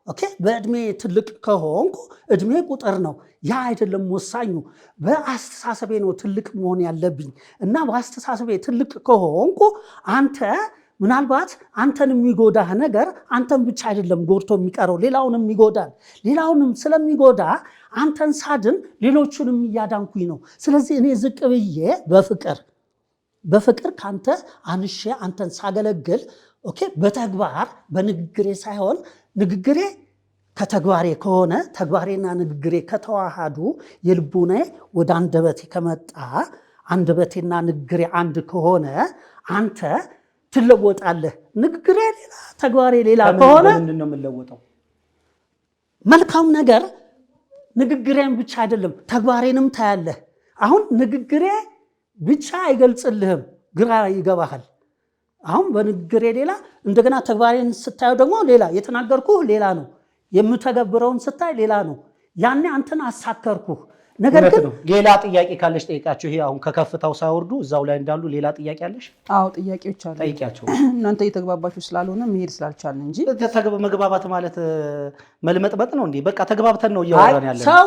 ኦኬ በእድሜ ትልቅ ከሆንኩ እድሜ ቁጥር ነው፣ ያ አይደለም ወሳኙ። በአስተሳሰቤ ነው ትልቅ መሆን ያለብኝ እና በአስተሳሰቤ ትልቅ ከሆንኩ አንተ ምናልባት አንተን የሚጎዳህ ነገር አንተን ብቻ አይደለም ጎድቶ የሚቀረው ሌላውንም ይጎዳል። ሌላውንም ስለሚጎዳ አንተን ሳድን ሌሎቹንም እያዳንኩኝ ነው። ስለዚህ እኔ ዝቅ ብዬ በፍቅር ካንተ አንሼ አንተን ሳገለግል ኦኬ በተግባር በንግግሬ ሳይሆን ንግግሬ ከተግባሬ ከሆነ ተግባሬና ንግግሬ ከተዋሃዱ የልቡኔ ወደ አንደበቴ ከመጣ አንደበቴና ንግግሬ አንድ ከሆነ አንተ ትለወጣለህ። ንግግሬ ሌላ ተግባሬ ሌላ ከሆነ ምንድን ነው የምንለወጠው? መልካም ነገር ንግግሬን ብቻ አይደለም ተግባሬንም ታያለህ። አሁን ንግግሬ ብቻ አይገልጽልህም፣ ግራ ይገባሃል። አሁን በንግግሬ ሌላ እንደገና ተግባሬን ስታየው ደግሞ ሌላ፣ የተናገርኩህ ሌላ ነው፣ የምተገብረውን ስታይ ሌላ ነው። ያኔ አንተን አሳከርኩህ። ነገር ግን ሌላ ጥያቄ ካለሽ ጠይቃቸው። ይሄ አሁን ከከፍታው ሳይወርዱ እዛው ላይ እንዳሉ ሌላ ጥያቄ አለሽ? አዎ ጥያቄዎች አሉ። ጠይቂያቸው። እናንተ እየተግባባችሁ ስላልሆነ መሄድ ስላልቻልን እንጂ መግባባት ማለት መልመጥበጥ ነው እንዴ? በቃ ተግባብተን ነው እያወራን ያለን። ሰው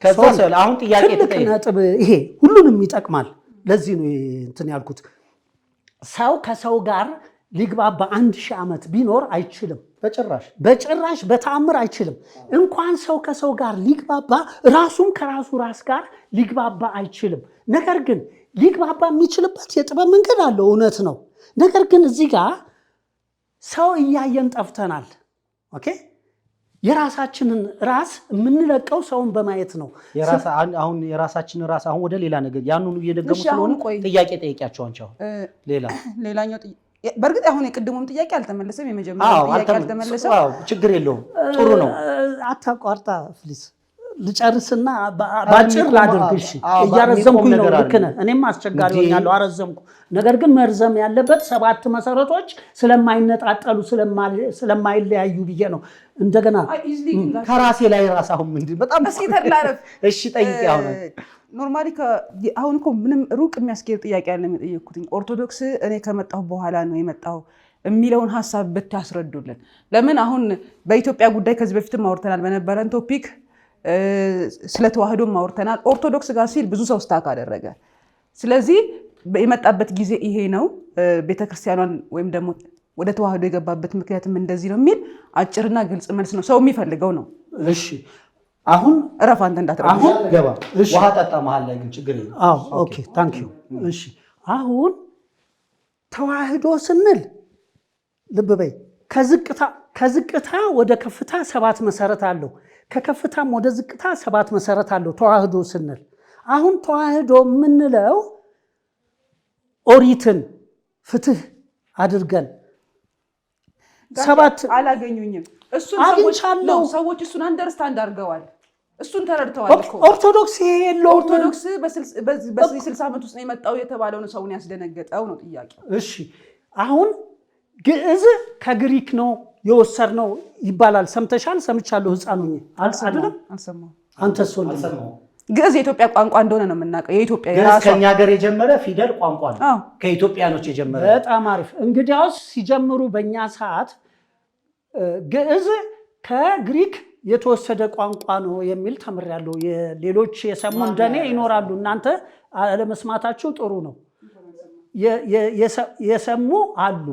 ከዛ አሁን ጥያቄ ትልቅ ነጥብ ይሄ ሁሉንም ይጠቅማል። ለዚህ ነው እንትን ያልኩት። ሰው ከሰው ጋር ሊግባባ 1000 ዓመት ቢኖር አይችልም። በጭራሽ በተአምር አይችልም። እንኳን ሰው ከሰው ጋር ሊግባባ ራሱም ከራሱ ራስ ጋር ሊግባባ አይችልም። ነገር ግን ሊግባባ የሚችልበት የጥበብ መንገድ አለው፣ እውነት ነው። ነገር ግን እዚህ ጋር ሰው እያየን ጠፍተናል። ኦኬ የራሳችንን ራስ የምንለቀው ሰውን በማየት ነው። አሁን የራሳችንን ራስ አሁን ወደ ሌላ ነገር ያንኑ እየደገሙ ስለሆነ ጥያቄ ጠይቂያቸው። አንቺ ሌላኛው በእርግጥ አሁን የቅድሙም ጥያቄ አልተመለሰም፣ የመጀመሪያው ጥያቄ አልተመለሰም። ችግር የለውም፣ ጥሩ ነው። አታቋርጣ ፕሊዝ፣ ልጨርስና ባጭር ላድርግሽ። እያረዘምኩኝ ነው። ልክ ነህ። እኔም አስቸጋሪ ሆኛለሁ፣ አረዘምኩ። ነገር ግን መርዘም ያለበት 7 መሰረቶች ስለማይነጣጠሉ ስለማይለያዩ ብዬ ነው። እንደገና ከራሴ ላይ ራስ አሁን ምንድን በጣም እስኪ ተላረፍ። እሺ ጠይቂ። ኖርማሊ አሁን እኮ ምንም ሩቅ የሚያስኬድ ጥያቄ ያለ የጠየቅኩት ኦርቶዶክስ እኔ ከመጣሁ በኋላ ነው የመጣው የሚለውን ሀሳብ ብታስረዱልን። ለምን አሁን በኢትዮጵያ ጉዳይ ከዚህ በፊትም አውርተናል፣ በነበረን ቶፒክ ስለ ተዋህዶም አውርተናል። ኦርቶዶክስ ጋር ሲል ብዙ ሰው ስታክ አደረገ። ስለዚህ የመጣበት ጊዜ ይሄ ነው፣ ቤተክርስቲያኗን ወይም ደግሞ ወደ ተዋህዶ የገባበት ምክንያትም እንደዚህ ነው የሚል አጭርና ግልጽ መልስ ነው ሰው የሚፈልገው ነው። እሺ አሁን እረፍ አንተ እንዳትረፍ። አሁን ገባ ውሃ ጠጣ መሀል ላይ ግን ችግር የለም። አዎ ኦኬ ታንክ ዩ። እሺ አሁን ተዋህዶ ስንል ልብ በይ፣ ከዝቅታ ወደ ከፍታ 7 መሰረት አለው፣ ከከፍታም ወደ ዝቅታ 7 መሰረት አለው ተዋህዶ ስንል። አሁን ተዋህዶ የምንለው ኦሪትን ፍትህ አድርገን 7 አላገኙኝም። እሱን ሰዎች እሱን አንደርስታንድ አድርገዋል፣ እሱን ተረድተዋል እኮ። ኦርቶዶክስ ይሄ የለውም። ኦርቶዶክስ በዚህ 60 ዓመት ውስጥ ነው የመጣው የተባለውን ሰውን ያስደነገጠው ነው ጥያቄው። እሺ አሁን ግዕዝ ከግሪክ ነው የወሰድነው ይባላል። ሰምተሻል? ሰምቻለሁ። ህፃኑ አይደለም አልሰማሁም። አንተስ ወንድም? ግዕዝ የኢትዮጵያ ቋንቋ እንደሆነ ነው የምናውቀው። የኢትዮጵያ የራሷ ከኛ ሀገር የጀመረ ፊደል ቋንቋ ነው፣ ከኢትዮጵያኖች የጀመረ። በጣም አሪፍ። እንግዲያውስ ሲጀምሩ በእኛ ሰዓት ግዕዝ ከግሪክ የተወሰደ ቋንቋ ነው የሚል ተምሬያለሁ። ሌሎች የሰሙ እንደኔ ይኖራሉ። እናንተ አለመስማታችሁ ጥሩ ነው። የሰሙ አሉ፣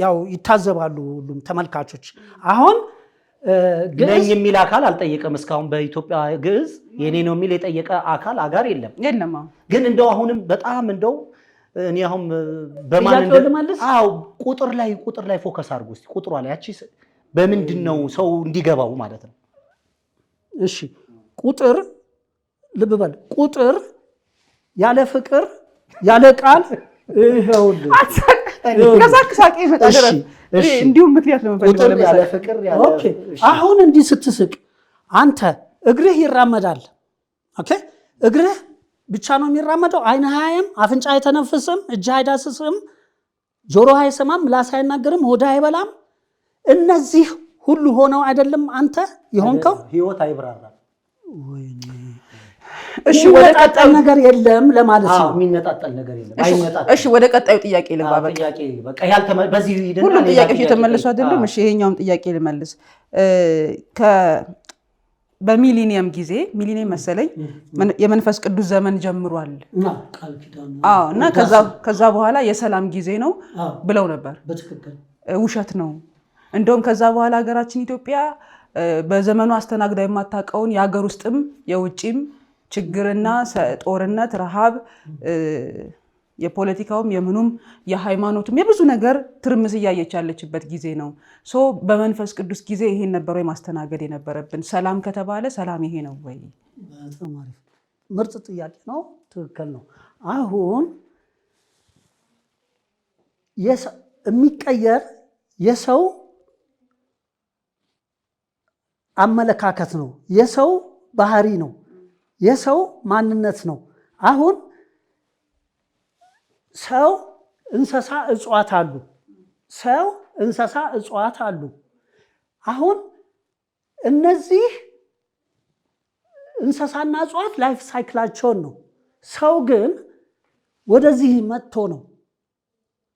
ያው ይታዘባሉ ሁሉም ተመልካቾች። አሁን ነኝ የሚል አካል አልጠየቀም እስካሁን በኢትዮጵያ ግዕዝ የኔ ነው የሚል የጠየቀ አካል አጋር የለም። ግን እንደው አሁንም በጣም እንደው እኔ አሁን በማን ቁጥር ላይ ፎከስ አድርጉ እስቲ። ቁጥሯ ላይ ያቺ በምንድን ነው ሰው እንዲገባው ማለት ነው። እሺ ቁጥር ልብ በል። ቁጥር ያለ ፍቅር ያለ ቃል ይኸውልህ ከሳቅ ይመጣ ድረስ እንዲሁም ምክንያት ነው ቁጥር ያለ ፍቅር ያለ። ኦኬ አሁን እንዲህ ስትስቅ አንተ እግርህ ይራመዳል። ኦኬ እግርህ ብቻ ነው የሚራመደው። ዓይንህ አያይም፣ አፍንጫ አይተነፍስም፣ እጅህ አይዳስስም፣ ጆሮህ አይሰማም፣ ምላስህ አይናገርም፣ ሆድህ አይበላም። እነዚህ ሁሉ ሆነው አይደለም አንተ የሆንከው። ህይወት አይብራራም። እሺ ወደ ቀጣዩ ነገር የለም ለማለት ነው። የሚነጣጠል ነገር የለም። እሺ ወደ ቀጣዩ ጥያቄ ልግባ። በዚህ ሁሉም ጥያቄዎች የተመለሱ አይደለም። እሺ ይሄኛውን ጥያቄ ልመልስ። በሚሊኒየም ጊዜ ሚሊኒየም መሰለኝ የመንፈስ ቅዱስ ዘመን ጀምሯል እና ከዛ በኋላ የሰላም ጊዜ ነው ብለው ነበር። ውሸት ነው። እንደውም ከዛ በኋላ ሀገራችን ኢትዮጵያ በዘመኑ አስተናግዳ የማታውቀውን የሀገር ውስጥም የውጭም ችግርና ጦርነት፣ ረሃብ የፖለቲካውም የምኑም የሃይማኖቱም የብዙ ነገር ትርምስ እያየች ያለችበት ጊዜ ነው። በመንፈስ ቅዱስ ጊዜ ይሄን ነበር ወይ ማስተናገድ የነበረብን? ሰላም ከተባለ ሰላም ይሄ ነው ወይ? በጣም አሪፍ ምርጥ ጥያቄ ነው። ትክክል ነው። አሁን የሚቀየር የሰው አመለካከት ነው፣ የሰው ባህሪ ነው፣ የሰው ማንነት ነው። አሁን ሰው፣ እንስሳ፣ እጽዋት አሉ። ሰው፣ እንስሳ፣ እጽዋት አሉ። አሁን እነዚህ እንስሳና እጽዋት ላይፍ ሳይክላቸውን ነው። ሰው ግን ወደዚህ መጥቶ ነው።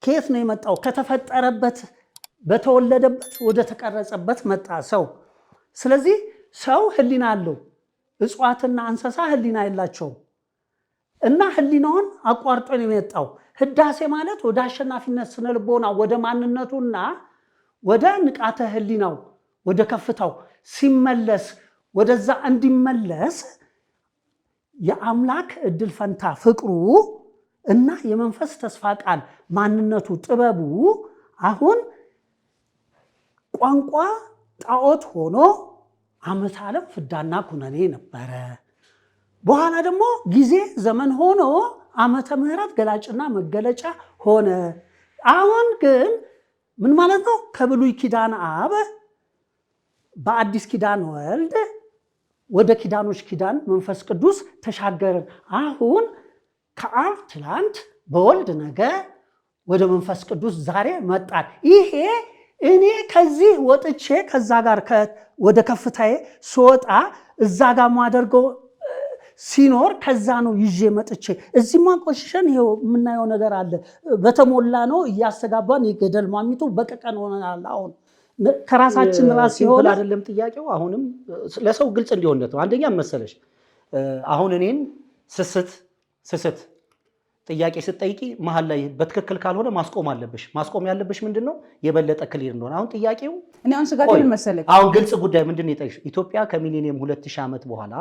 ከየት ነው የመጣው? ከተፈጠረበት በተወለደበት ወደ ተቀረጸበት መጣ ሰው። ስለዚህ ሰው ህሊና አለው። እጽዋትና እንስሳ ህሊና የላቸውም እና ህሊናውን አቋርጦ ነው የመጣው። ህዳሴ ማለት ወደ አሸናፊነት ስነልቦና ወደ ማንነቱና ወደ ንቃተ ህሊናው ወደ ከፍታው ሲመለስ ወደዛ እንዲመለስ የአምላክ እድል ፈንታ ፍቅሩ እና የመንፈስ ተስፋ ቃል ማንነቱ ጥበቡ አሁን ቋንቋ ጣዖት ሆኖ ዓመተ ዓለም ፍዳና ኩነኔ ነበረ። በኋላ ደግሞ ጊዜ ዘመን ሆኖ ዓመተ ምሕረት ገላጭና መገለጫ ሆነ። አሁን ግን ምን ማለት ነው? ከብሉይ ኪዳን አብ በአዲስ ኪዳን ወልድ ወደ ኪዳኖች ኪዳን መንፈስ ቅዱስ ተሻገርን። አሁን ከአብ ትላንት በወልድ ነገ ወደ መንፈስ ቅዱስ ዛሬ መጣን። ይሄ እኔ ከዚህ ወጥቼ ከዛ ጋር ወደ ከፍታዬ ስወጣ እዛ ጋር ማደርገው ሲኖር ከዛ ነው ይዤ መጥቼ እዚህማ ቆሽሸን ይሄው የምናየው ነገር አለ። በተሞላ ነው እያስተጋባን የገደል ማሚቱ በቀቀን ሆነናል። አሁን ከራሳችን ራስ ሲሆን አይደለም ጥያቄው። አሁንም ለሰው ግልጽ እንዲሆንለት ነው። አንደኛ መሰለሽ አሁን እኔን ስስት ጥያቄ ስትጠይቂ መሀል ላይ በትክክል ካልሆነ ማስቆም አለብሽ። ማስቆም ያለብሽ ምንድነው? የበለጠ ክሊር እንደሆነ። አሁን ጥያቄው እኔ አሁን ስጋት ምን መሰለሽ፣ አሁን ግልጽ ጉዳይ ምንድነው የጠይቅሽ? ኢትዮጵያ ከሚሊኒየም 2000 ዓመት በኋላ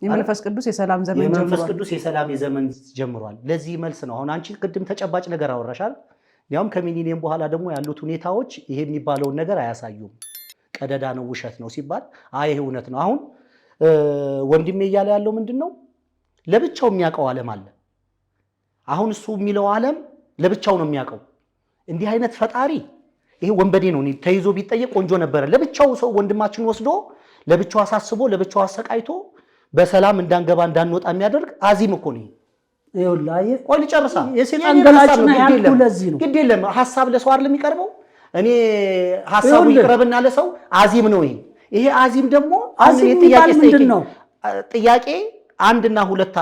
የመንፈስ ቅዱስ የሰላም ዘመን ጀምሯል። የመንፈስ ቅዱስ የሰላም ዘመን ጀምሯል። ለዚህ መልስ ነው አሁን አንቺ ቅድም ተጨባጭ ነገር አወራሻል። ያውም ከሚሊኒየም በኋላ ደግሞ ያሉት ሁኔታዎች ይሄ የሚባለውን ነገር አያሳዩም። ቀደዳ ነው፣ ውሸት ነው ሲባል አይ ይሄ እውነት ነው። አሁን ወንድሜ እያለ ያለው ምንድነው? ለብቻው የሚያውቀው ዓለም አለ። አሁን እሱ የሚለው ዓለም ለብቻው ነው የሚያውቀው። እንዲህ አይነት ፈጣሪ ይሄ ወንበዴ ነው። ተይዞ ቢጠየቅ ቆንጆ ነበረ። ለብቻው ሰው ወንድማችን ወስዶ ለብቻው አሳስቦ ለብቻው አሰቃይቶ በሰላም እንዳንገባ እንዳንወጣ የሚያደርግ አዚም እኮ ነው። ይኸውልህ ቆይ ልጨርሳ። የሰይጣን ገላጭ ነው ያልኩህ ለዚህ ነው። ግድ የለም ሐሳብ ለሰው አይደለም የሚቀርበው። እኔ ሐሳቡ ይቅረብና ለሰው አዚም ነው ይሄ። ይሄ አዚም ደግሞ አዚም ጥያቄ ምንድነው? ጥያቄ አንድና ሁለት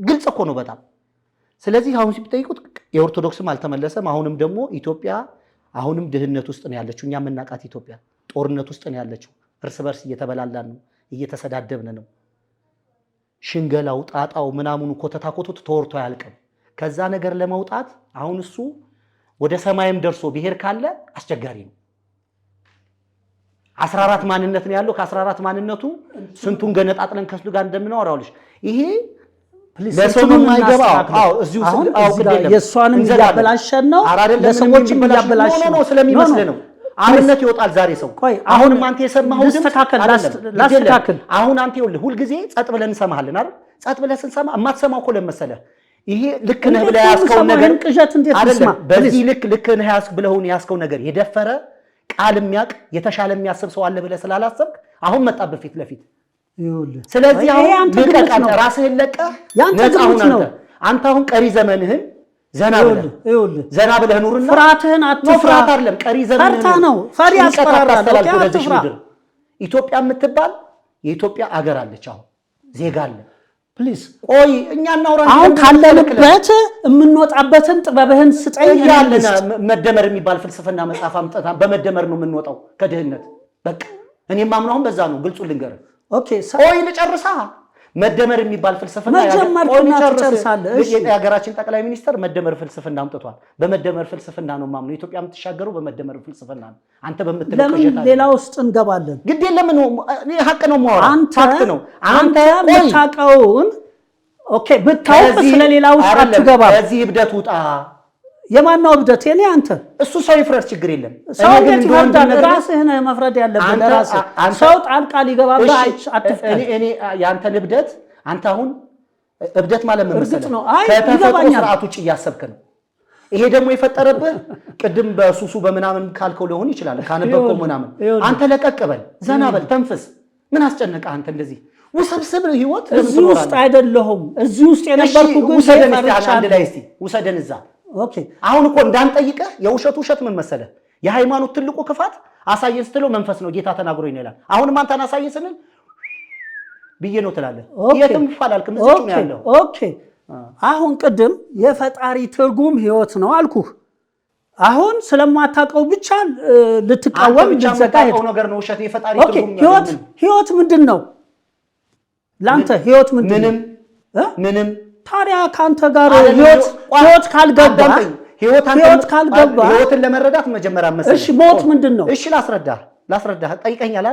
ግልጽ እኮ ነው በጣም። ስለዚህ አሁን ሲጠይቁት የኦርቶዶክስም አልተመለሰም። አሁንም ደግሞ ኢትዮጵያ አሁንም ድህነት ውስጥ ነው ያለችው። እኛ የምናውቃት ኢትዮጵያ ጦርነት ውስጥ ነው ያለችው። እርስ በርስ እየተበላላን ነው፣ እየተሰዳደብን ነው። ሽንገላው ጣጣው ምናምኑ ኮተታኮቱት ተወርቶ አያልቅም። ከዛ ነገር ለመውጣት አሁን እሱ ወደ ሰማይም ደርሶ ብሔር ካለ አስቸጋሪ ነው። 14 ማንነት ነው ያለው። ከ14 ማንነቱ ስንቱን ገነጣጥለን ከሱ ጋር እንደምናወራውልሽ ይሄ ለሰው የማይገባ እዚሁ የእሷንም እያበላሸን ነው፣ ለሰዎችም እያበላሸን ነው ስለሚመስል ነው። አርነት ይወጣል ዛሬ ሰው። አሁንም አንተ የሰማኸው ላስተካክል። አሁን አንተ ይኸውልህ ሁልጊዜ ጸጥ ብለን እንሰማሃለን አይደል? ጸጥ ብለን ስንሰማ የማትሰማው እኮ ለመሰለህ ይሄ ልክ ነህ ብለህ ያስከው ነገር ቅዠት እንዴት አይደለም። በዚህ ልክ ነህ ብለውን ያስከው ነገር የደፈረ ቃል የሚያውቅ የተሻለ የሚያስብ ሰው አለ ብለህ ስላላሰብክ አሁን መጣብህ ፊት ለፊት። ስለዚህ አሁን ልቀቅ፣ ራስህን ለቀህ ነፃ ሁን። አንተ አሁን ቀሪ ዘመንህን ዘና ብለህ ኑርና ፍርሃትህን አትፍራ። አይደለም ቀሪ ዘመንህን ነው ፈሪ ያስፈራራል። ኢትዮጵያ የምትባል የኢትዮጵያ አገር አለች። አሁን ዜጋ አለ። ፕሊዝ ቆይ እኛ እናውራ። አሁን ካለንበት የምንወጣበትን ጥበብህን ስጠኝ። ያለና መደመር የሚባል ፍልስፍና መጽሐፍ አምጥታ በመደመር ነው የምንወጣው ከድህነት። በቃ እኔም ማምነው አሁን በዛ ነው። ግልጹ ልንገርህ። ኦኬ ቆይ ልጨርሳ። መደመር የሚባል ፍልስፍና የሀገራችን ጠቅላይ ሚኒስትር መደመር ፍልስፍና አምጥቷል። በመደመር ፍልስፍና ነው ማምነው። ኢትዮጵያ የምትሻገረው በመደመር ፍልስፍና ነው። አንተ በምትለው ለምን ሌላ ውስጥ እንገባለን? ግድ የለም ነው ሀቅ ነው የማወራው። ፋክት ነው። አንተ የምታውቀውን ኦኬ ብታውቅ ስለሌላ ውስጥ አትገባ። ከዚህ እብደት ውጣ። የማናው እብደት? የኔ አንተ። እሱ ሰው ይፍረድ፣ ችግር የለም። ሰው እንዴት ይፈርዳል? ራስህ ነህ መፍረድ ያለብህ ለራስህ። ሰው ጣልቃ ሊገባብህ አትፍቀድ። እኔ ያንተን እብደት አንተ አሁን እብደት ማለት ምን መሰለህ? ከተፈጥሮ ስርዓት ውጭ እያሰብክ ነው። ይሄ ደግሞ የፈጠረብህ ቅድም በሱሱ በምናምን ካልከው ሊሆን ይችላል፣ ካነበብከው ምናምን። አንተ ለቀቅ በል፣ ዘና በል፣ ተንፍስ። ምን አስጨነቀህ አንተ? እንደዚህ ውስብስብ ህይወት እዚህ ውስጥ አይደለሁም። እዚህ ውስጥ የነበርኩ ግን ውሰደን አንድ ላይ እስቲ ውሰደን እዛ። ኦኬ አሁን እኮ እንዳንጠይቀህ የውሸት ምን መሰለህ? የሃይማኖት ትልቁ ክፋት አሳየን ስትለው መንፈስ ነው ጌታ ተናግሮኝ ነው ይላል። አሁንም አንተን አሳየን ስንል ብዬ ነው ትላለህ። የትም ይፋላልክም እዚህ ነው ያለው። ኦኬ አሁን ቅድም የፈጣሪ ትርጉም ህይወት ነው አልኩህ። አሁን ስለማታውቀው ብቻ ልትቃወም ልትዘጋጅ ነገር ነው ውሸት። የፈጣሪ ትርጉም ህይወት ምንድን ነው ላንተ? ህይወት ምንድን ነው? ምንም። ታዲያ ካንተ ጋር ህይወት ካልገባ ህይወትን ለመረዳት መጀመሪያ መሰለህ። እሺ ሞት ምንድን ነው? እሺ ላስረዳህ ጠይቀኛል።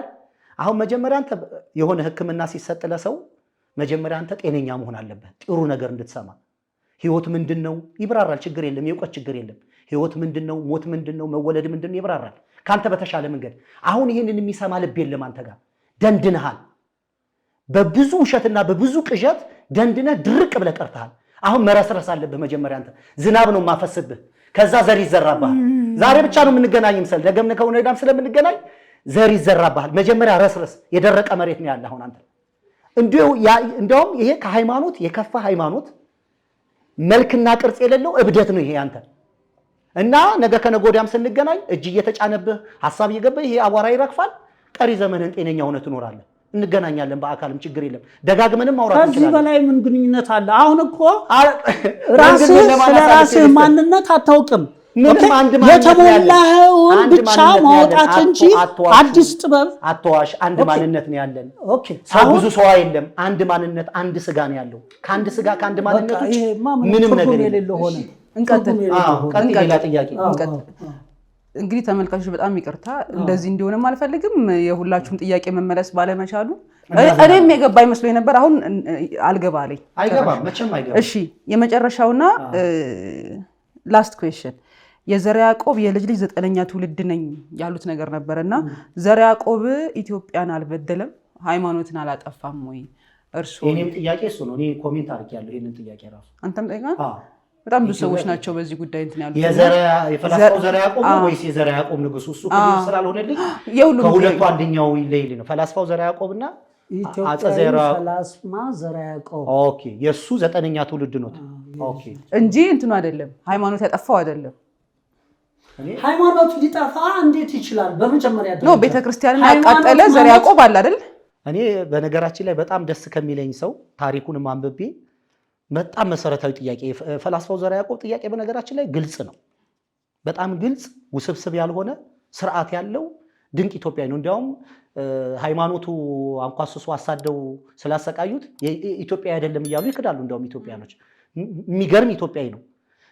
አሁን መጀመሪያ አንተ የሆነ ህክምና ሲሰጥ ለሰው መጀመሪያ አንተ ጤነኛ መሆን አለበት፣ ጥሩ ነገር እንድትሰማ። ህይወት ምንድነው ይብራራል፣ ችግር የለም፣ የእውቀት ችግር የለም። ህይወት ምንድነው፣ ሞት ምንድነው፣ መወለድ ምንድነው ይብራራል ካንተ በተሻለ መንገድ። አሁን ይሄንን የሚሰማ ልብ የለም አንተ ጋር። ደንድነሃል፣ በብዙ ውሸትና በብዙ ቅዠት ደንድነህ ድርቅ ብለህ ቀርተሃል። አሁን መረስረስ አለብህ መጀመሪያ አንተ። ዝናብ ነው ማፈስብህ፣ ከዛ ዘር ይዘራብሃል። ዛሬ ብቻ ነው የምንገናኝ ምሰል ደገምነ ከሆነ ዳም ስለምንገናኝ ዘር ይዘራብሃል። መጀመሪያ ረስረስ፣ የደረቀ መሬት ነው ያለ አሁን አንተ። እንደውም ይሄ ከሃይማኖት የከፋ ሃይማኖት መልክና ቅርጽ የሌለው እብደት ነው ይሄ አንተ። እና ነገ ከነገ ወዲያም ስንገናኝ እጅ እየተጫነብህ ሐሳብ እየገባህ ይሄ አቧራ ይረግፋል። ቀሪ ዘመንን ጤነኛ ሆነህ ትኖራለህ። እንገናኛለን በአካልም ችግር የለም። ደጋግመንም ማውራት እንችላለን። ከዚህ በላይ ምን ግንኙነት አለ? አሁን እኮ ራስህ ስለ ራስህ ማንነት አታውቅም። የተሞላኸውን ብቻ ማውጣት እንጂ አዲስ ጥበብ አትዋሽ። አንድ ማንነት ነው ያለን። ብዙ ሰው የለም። አንድ ማንነት፣ አንድ ስጋ ነው ያለው። ከአንድ ስጋ ከአንድ ማንነት ውጭ ምንም ነገር የሌለው ሆነ። እንቀጥል። ሌላ ጥያቄ። እንግዲህ ተመልካቾች በጣም ይቅርታ እንደዚህ እንዲሆንም አልፈልግም፣ የሁላችሁም ጥያቄ መመለስ ባለመቻሉ። እኔም የገባ ይመስሎኝ ነበር፣ አሁን አልገባ አለኝ። አይገባም፣ መቼም አይገባም። እሺ የመጨረሻውና ላስት ኩዌስችን የዘርዓ ያዕቆብ የልጅ ልጅ 9ኛ ትውልድ ነኝ ያሉት ነገር ነበርና ዘርዓ ያዕቆብ ኢትዮጵያን አልበደለም፣ ሃይማኖትን አላጠፋም ወይ? እርሱ እኔም ጥያቄ እሱ ነው። እኔ ኮሜንት አድርጌያለሁ ይሄንን ጥያቄ ራሱ። አንተም ጠይቃል። በጣም ብዙ ሰዎች ናቸው በዚህ ጉዳይ እንትን ያሉት። የፈላስፋው ዘርዓ ያዕቆብ ነው ወይስ የዘርዓ ያዕቆብ ንጉሱ? እሱ ስላልሆነልኝ ከሁለቱ አንደኛው ይለይል ነው። ፈላስፋው ዘርዓ ያዕቆብና ኢትዮጵያዊ ፈላስፋ ዘርዓ ያዕቆብ። ኦኬ የሱ 9ኛ ትውልድ ነው። ኦኬ እንጂ እንትኑ አይደለም፣ ሃይማኖት ያጠፋው አይደለም። ሃይማኖት ሊጠፋ እንዴት ይችላል? በመጀመሪያ ነው ቤተክርስቲያንን ያቃጠለ ዘርዓ ያዕቆብ አለ አይደል? እኔ በነገራችን ላይ በጣም ደስ ከሚለኝ ሰው ታሪኩን ማንበቤ በጣም መሰረታዊ ጥያቄ ፈላስፋው ዘርዓ ያዕቆብ ጥያቄ በነገራችን ላይ ግልጽ ነው። በጣም ግልጽ፣ ውስብስብ ያልሆነ ስርዓት ያለው ድንቅ ኢትዮጵያዊ ነው። እንዲያውም ሃይማኖቱ አንኳስሶ አሳደው ስላሰቃዩት ኢትዮጵያ አይደለም እያሉ ይክዳሉ። እንዲያውም ኢትዮጵያኖች የሚገርም ኢትዮጵያዊ ነው።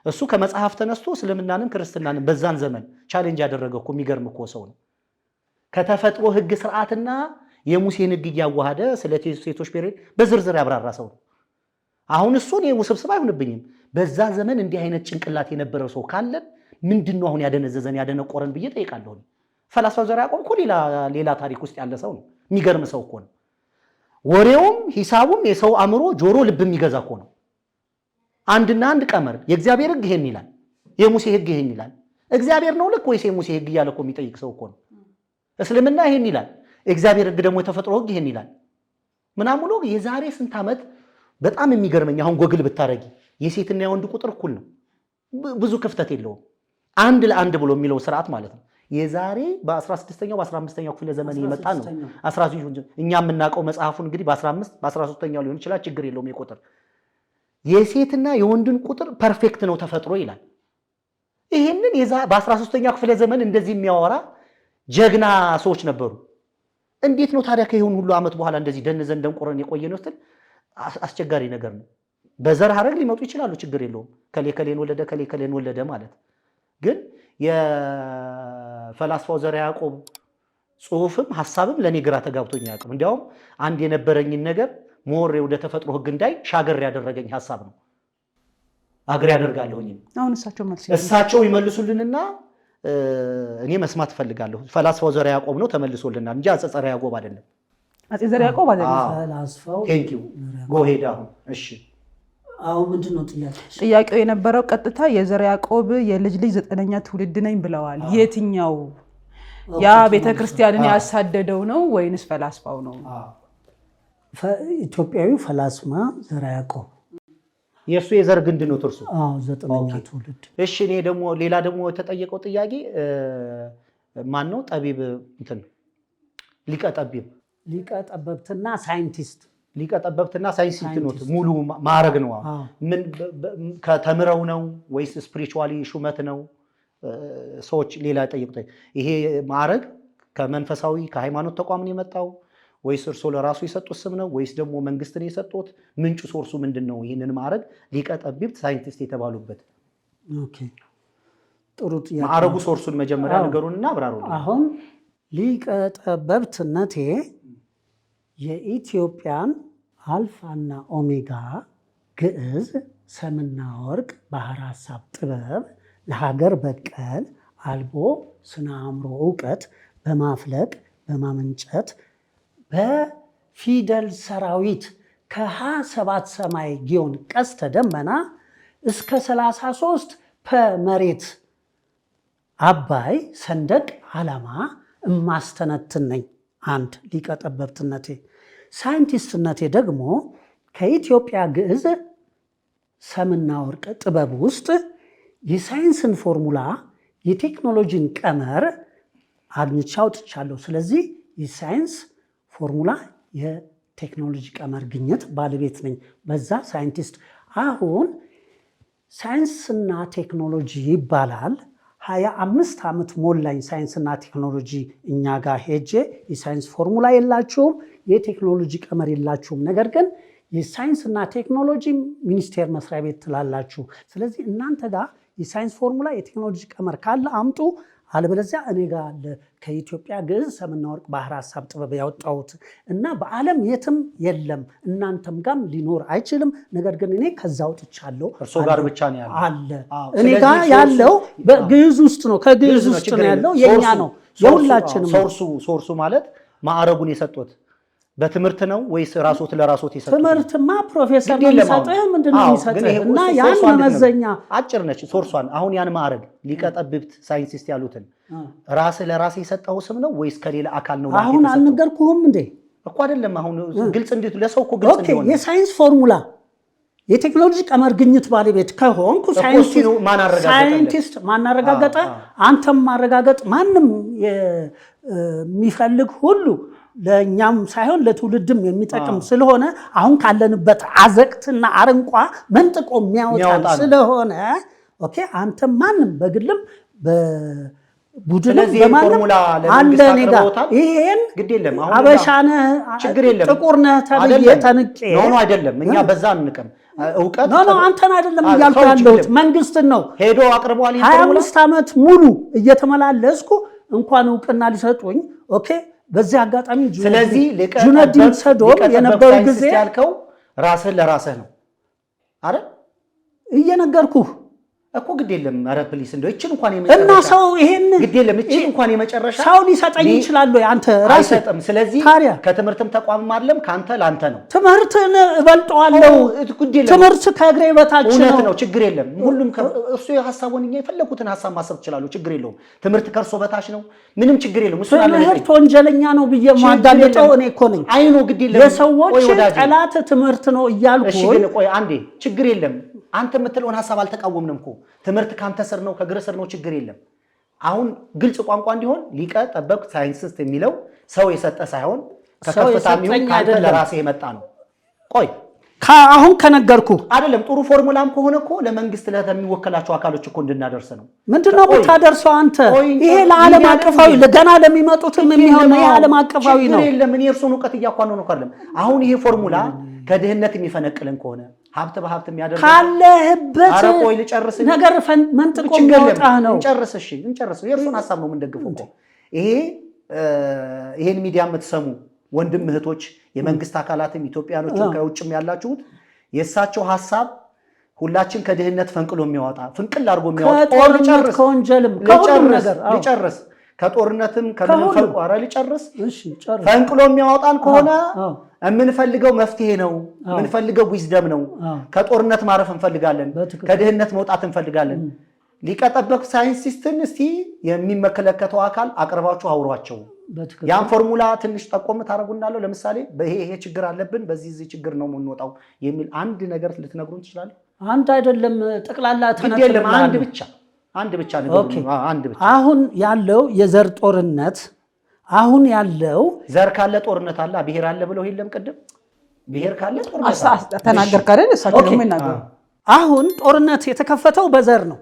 እሱ ከመጽሐፍ ተነስቶ እስልምናንም ክርስትናንም በዛን ዘመን ቻሌንጅ ያደረገው እኮ የሚገርም እኮ ሰው ነው። ከተፈጥሮ ህግ ስርዓትና የሙሴን ህግ እያዋሃደ ስለ ሴቶች ፔሬድ በዝርዝር ያብራራ ሰው ነው። አሁን እሱን ውስብስብ አይሆንብኝም። በዛ ዘመን እንዲህ አይነት ጭንቅላት የነበረው ሰው ካለን ምንድነው አሁን ያደነዘዘን ያደነቆረን ብዬ ጠይቃለሁ። ፈላስፋው ዘርዓ ያዕቆብ እኮ ሌላ ታሪክ ውስጥ ያለ ሰው ነው። የሚገርም ሰው እኮ ነው። ወሬውም ሂሳቡም የሰው አእምሮ ጆሮ ልብ የሚገዛ እኮ ነው። አንድና አንድ ቀመር የእግዚአብሔር ህግ ይሄን ይላል፣ የሙሴ ህግ ይሄን ይላል። እግዚአብሔር ነው ልክ ወይስ የሙሴ ህግ እያለ እኮ የሚጠይቅ ሰው እኮ ነው። እስልምና ይሄን ይላል፣ እግዚአብሔር ህግ ደግሞ የተፈጥሮ ህግ ይሄን ይላል ምናምን ብሎ የዛሬ ስንት ዓመት በጣም የሚገርመኝ አሁን ጎግል ብታረጊ የሴትና የወንድ ቁጥር እኩል ነው፣ ብዙ ክፍተት የለውም። አንድ ለአንድ ብሎ የሚለው ስርዓት ማለት ነው። የዛሬ በ16ኛው በ15ኛው ክፍለ ዘመን የመጣ ነው። እኛ የምናውቀው መጽሐፉን እንግዲህ በ15 በ13ኛው ሊሆን ይችላል፣ ችግር የለውም የቁጥር የሴትና የወንድን ቁጥር ፐርፌክት ነው ተፈጥሮ ይላል። ይሄንን በ13ኛው ክፍለ ዘመን እንደዚህ የሚያወራ ጀግና ሰዎች ነበሩ። እንዴት ነው ታዲያ ከይሁን ሁሉ ዓመት በኋላ እንደዚህ ደንዘን ደንቆረን የቆየ ነው ስትል አስቸጋሪ ነገር ነው። በዘር ሐረግ ሊመጡ ይችላሉ፣ ችግር የለውም። ከሌን ወለደ ከሌን ወለደ ማለት ግን የፈላስፋው ዘርዓ ያዕቆብ ጽሑፍም ሐሳብም ለኔ ግራ ተጋብቶኝ ያውቅም። እንዲያውም አንድ የነበረኝን ነገር ሞር ወደ ተፈጥሮ ህግ እንዳይ ሻገር ያደረገኝ ሐሳብ ነው። አግሪ ያደርጋለሁኝ። አሁን እሳቸው ይመልሱልንና እኔ መስማት ፈልጋለሁ። ፈላስፋው ዘርዓ ያዕቆብ ነው ተመልሶልናል እንጂ አፄ ዘርዓ ያዕቆብ አይደለም። አፄ ዘርዓ ያዕቆብ አይደለም። ፈላስፋው ቴንክ ዩ ጎ ሄድ። አሁን እሺ፣ አሁን ምንድነው ጥያቄው የነበረው? ቀጥታ የዘርዓ ያዕቆብ የልጅ ልጅ 9ኛ ትውልድ ነኝ ብለዋል። የትኛው ያ ቤተክርስቲያንን ያሳደደው ነው ወይንስ ፈላስፋው ነው? ኢትዮጵያዊ ፈላስማ ዘርዓ ያዕቆብ የእሱ የዘር ግንድ ነው ትርሱ። 9ኛ ትውልድ። እሺ፣ እኔ ደግሞ ሌላ ደግሞ የተጠየቀው ጥያቄ ማን ነው? ጠቢብ እንትን ሊቀ ጠበብትና ሳይንቲስት ሊቀ ጠበብትና ሳይንቲስት ነው። ሙሉ ማዕረግ ነው። ምን ከተምረው ነው ወይስ ስፒሪቹዋሊ ሹመት ነው? ሰዎች ሌላ ጠይቁት። ይሄ ማዕረግ ከመንፈሳዊ ከሃይማኖት ተቋም ነው የመጣው ወይስ እርሶ ለራሱ የሰጡት ስም ነው ወይስ ደግሞ መንግስትን የሰጡት? ምንጩ ሶርሱ ምንድነው? ይሄንን ማዕረግ ሊቀ ጠቢብት ሳይንቲስት የተባሉበት። ኦኬ፣ ጥሩ ጥያቄ። ማዕረጉ ሶርሱን መጀመሪያ ነገሩንና አብራሩልኝ። አሁን ሊቀ ጠበብትነቴ የኢትዮጵያን አልፋና ኦሜጋ ግዕዝ፣ ሰምና ወርቅ፣ ባህር ሐሳብ፣ ጥበብ ለሀገር በቀል አልቦ ስነ አእምሮ እውቀት በማፍለቅ በማመንጨት በፊደል ሰራዊት ከ27 ሰማይ ጊዮን ቀስተ ደመና እስከ 33 መሬት አባይ ሰንደቅ ዓላማ እማስተነትን ነኝ። አንድ ሊቀ ጠበብትነቴ። ሳይንቲስትነቴ ደግሞ ከኢትዮጵያ ግዕዝ ሰምና ወርቅ ጥበብ ውስጥ የሳይንስን ፎርሙላ የቴክኖሎጂን ቀመር አግኝቼ አውጥቻለሁ። ስለዚህ የሳይንስ ፎርሙላ የቴክኖሎጂ ቀመር ግኝት ባለቤት ነኝ። በዛ ሳይንቲስት። አሁን ሳይንስና ቴክኖሎጂ ይባላል። 25 ዓመት ሞላኝ ሳይንስና ቴክኖሎጂ እኛ ጋር ሄጄ የሳይንስ ፎርሙላ የላችሁም፣ የቴክኖሎጂ ቀመር የላችሁም፣ ነገር ግን የሳይንስና ቴክኖሎጂ ሚኒስቴር መስሪያ ቤት ትላላችሁ። ስለዚህ እናንተ ጋር የሳይንስ ፎርሙላ የቴክኖሎጂ ቀመር ካለ አምጡ፣ አለበለዚያ እኔ ጋር አለ ከኢትዮጵያ ግዕዝ ሰምና ወርቅ ባህር ሐሳብ ጥበብ ያወጣሁት እና በዓለም የትም የለም፣ እናንተም ጋርም ሊኖር አይችልም። ነገር ግን እኔ ከዛ አውጥቻለሁ። እርሶ ጋር ብቻ ነው ያለው አለ። እኔ ጋር ያለው በግዕዝ ውስጥ ነው፣ ከግዕዝ ውስጥ ነው ያለው፣ የኛ ነው የሁላችንም። ሶርሱ ማለት ማዕረጉን የሰጡት በትምህርት ነው ወይስ ራስዎት ለራስዎት የሰጡት? ትምህርትማ ፕሮፌሰር ነው የሚሰጥህ፣ ምንድነው የሚሰጥህ? እና ያን መመዘኛ አጭር ነች ሶርሷን። አሁን ያን ማዕረግ ሊቀ ጠቢብት ሳይንቲስት ያሉትን ራስህ ለራስህ የሰጠው ስም ነው ወይስ ከሌላ አካል ነው? አሁን አልነገርኩህም እንዴ እኮ አይደለም። አሁን ግልጽ እንዴት ለሰው እኮ ግልጽ እንዲሆን የሳይንስ ፎርሙላ የቴክኖሎጂ ቀመር ግኝት ባለቤት ከሆንኩ ሳይንቲስት ማናረጋገጠ አንተም ማረጋገጥ ማንም የሚፈልግ ሁሉ ለእኛም ሳይሆን ለትውልድም የሚጠቅም ስለሆነ አሁን ካለንበት አዘቅትና አረንቋ መንጥቆ የሚያወጣን ስለሆነ ኦኬ፣ አንተም ማንም በግልም በቡድንም በማንም አለ እኔ ጋር ይሄን አበሻነህ ጥቁር ነህ ተብዬ ተንቄ ነው አይደለም። እኛ በዛ አንቀም እውቀት ነው አንተን አይደለም እያልኩ ያለሁት መንግስትን ነው። ሄዶ አቅርቧል። 25 ዓመት ሙሉ እየተመላለስኩ እንኳን እውቅና ሊሰጡኝ ኦኬ። በዚህ አጋጣሚ ስለዚህ ጁነዲን ሰዶም የነበሩ ጊዜ ያልከው ራስህን ለራስህ ነው አይደል? እየነገርኩህ እኮ ግድ የለም። ኧረ ፕሊስ እንደው እቺን እንኳን እና ሰው ይሄን ግድ የለም። እቺን እንኳን የመጨረሻ ሰው ሊሰጠኝ ይችላል ወይ? አንተ ራስህ አይሰጥም። ስለዚህ ከትምህርትም ተቋምም አይደለም ካንተ ላንተ ነው። ትምህርትን እበልጠዋለሁ። ትምህርት ከእግሬ በታች ነው። ነው ችግር የለም። ሁሉም እሱ የሐሳቡን የፈለኩትን ሐሳብ ማሰብ ይችላል። ችግር የለውም። ትምህርት ከእርሶ በታች ነው። ምንም ችግር የለም። እሱ አለ ትምህርት ወንጀለኛ ነው ብዬ ማጋለጠው እኔ እኮ ነኝ። አይ ነው ግድ የለም። የሰዎች ጠላት ትምህርት ነው እያልኩ እሺ፣ ግን ቆይ አንዴ ችግር የለም። አንተ የምትለውን ሐሳብ አልተቃወምንም እኮ ትምህርት ካንተ ስር ነው ከግር ስር ነው፣ ችግር የለም። አሁን ግልጽ ቋንቋ እንዲሆን ሊቀ ጠበብት ሳይንቲስት የሚለው ሰው የሰጠ ሳይሆን ከከፍታም ይሁን ካንተ ለራስህ የመጣ ነው። ቆይ አሁን ከነገርኩ አይደለም ጥሩ ፎርሙላም ከሆነ እኮ ለመንግስት ለሚወከላቸው አካሎች እኮ እንድናደርሰው ነው። ምንድነው ብታደርሰው አንተ? ይሄ ለዓለም አቀፋዊ ለገና ለሚመጡትም የሚሆን ነው። የዓለም አቀፋዊ ነው። የለም እኔ እርሱን እውቀት እያኳነው ነው አይደለም። አሁን ይሄ ፎርሙላ ከድህነት የሚፈነቅልን ከሆነ ሀብት በሀብት የሚያደርግ ካለህበት አረቆይ ልጨርስ ነገር መንጥቆ የሚያወጣህ ነው። እንጨርስ። እሺ እንጨርስ። የእርሱን ሐሳብ ነው የምንደግፈው እኮ ይሄን ሚዲያ የምትሰሙ ወንድም እህቶች የመንግስት አካላትም ኢትዮጵያኖችም ከውጭም ያላችሁት የእሳቸው ሐሳብ ሁላችን ከድህነት ፈንቅሎ የሚያወጣ ፍንቅል አድርጎ የሚያወጣ ጦርነት ከወንጀልም ከሁሉም ነገር ሊጨርስ ከጦርነትም ከምንም ፈንቅሎ ሊጨርስ ፈንቅሎ የሚያወጣን ከሆነ የምንፈልገው መፍትሄ ነው የምንፈልገው ዊዝደም ነው ከጦርነት ማረፍ እንፈልጋለን ከድህነት መውጣት እንፈልጋለን ሊቀጠበቅ ሳይንቲስትን እስቲ የሚመለከተው አካል አቅርባችሁ አውሯቸው ያን ፎርሙላ ትንሽ ጠቆም ታረጉናለው ለምሳሌ ይሄ ችግር አለብን በዚህ ችግር ነው የምንወጣው የሚል አንድ ነገር ልትነግሩን ትችላላችሁ አንድ አይደለም ጠቅላላ ተነጥለም አንድ ብቻ ነገር አንድ ብቻ አሁን ያለው የዘር ጦርነት አሁን ያለው ዘር ካለ ጦርነት አለ ብሔር አለ ብለው ይለም ቀደም ብሔር ካለ ጦርነት ተናገር ካለ እሳቸው ደግሞ ይናገሩ አሁን ጦርነት የተከፈተው በዘር ነው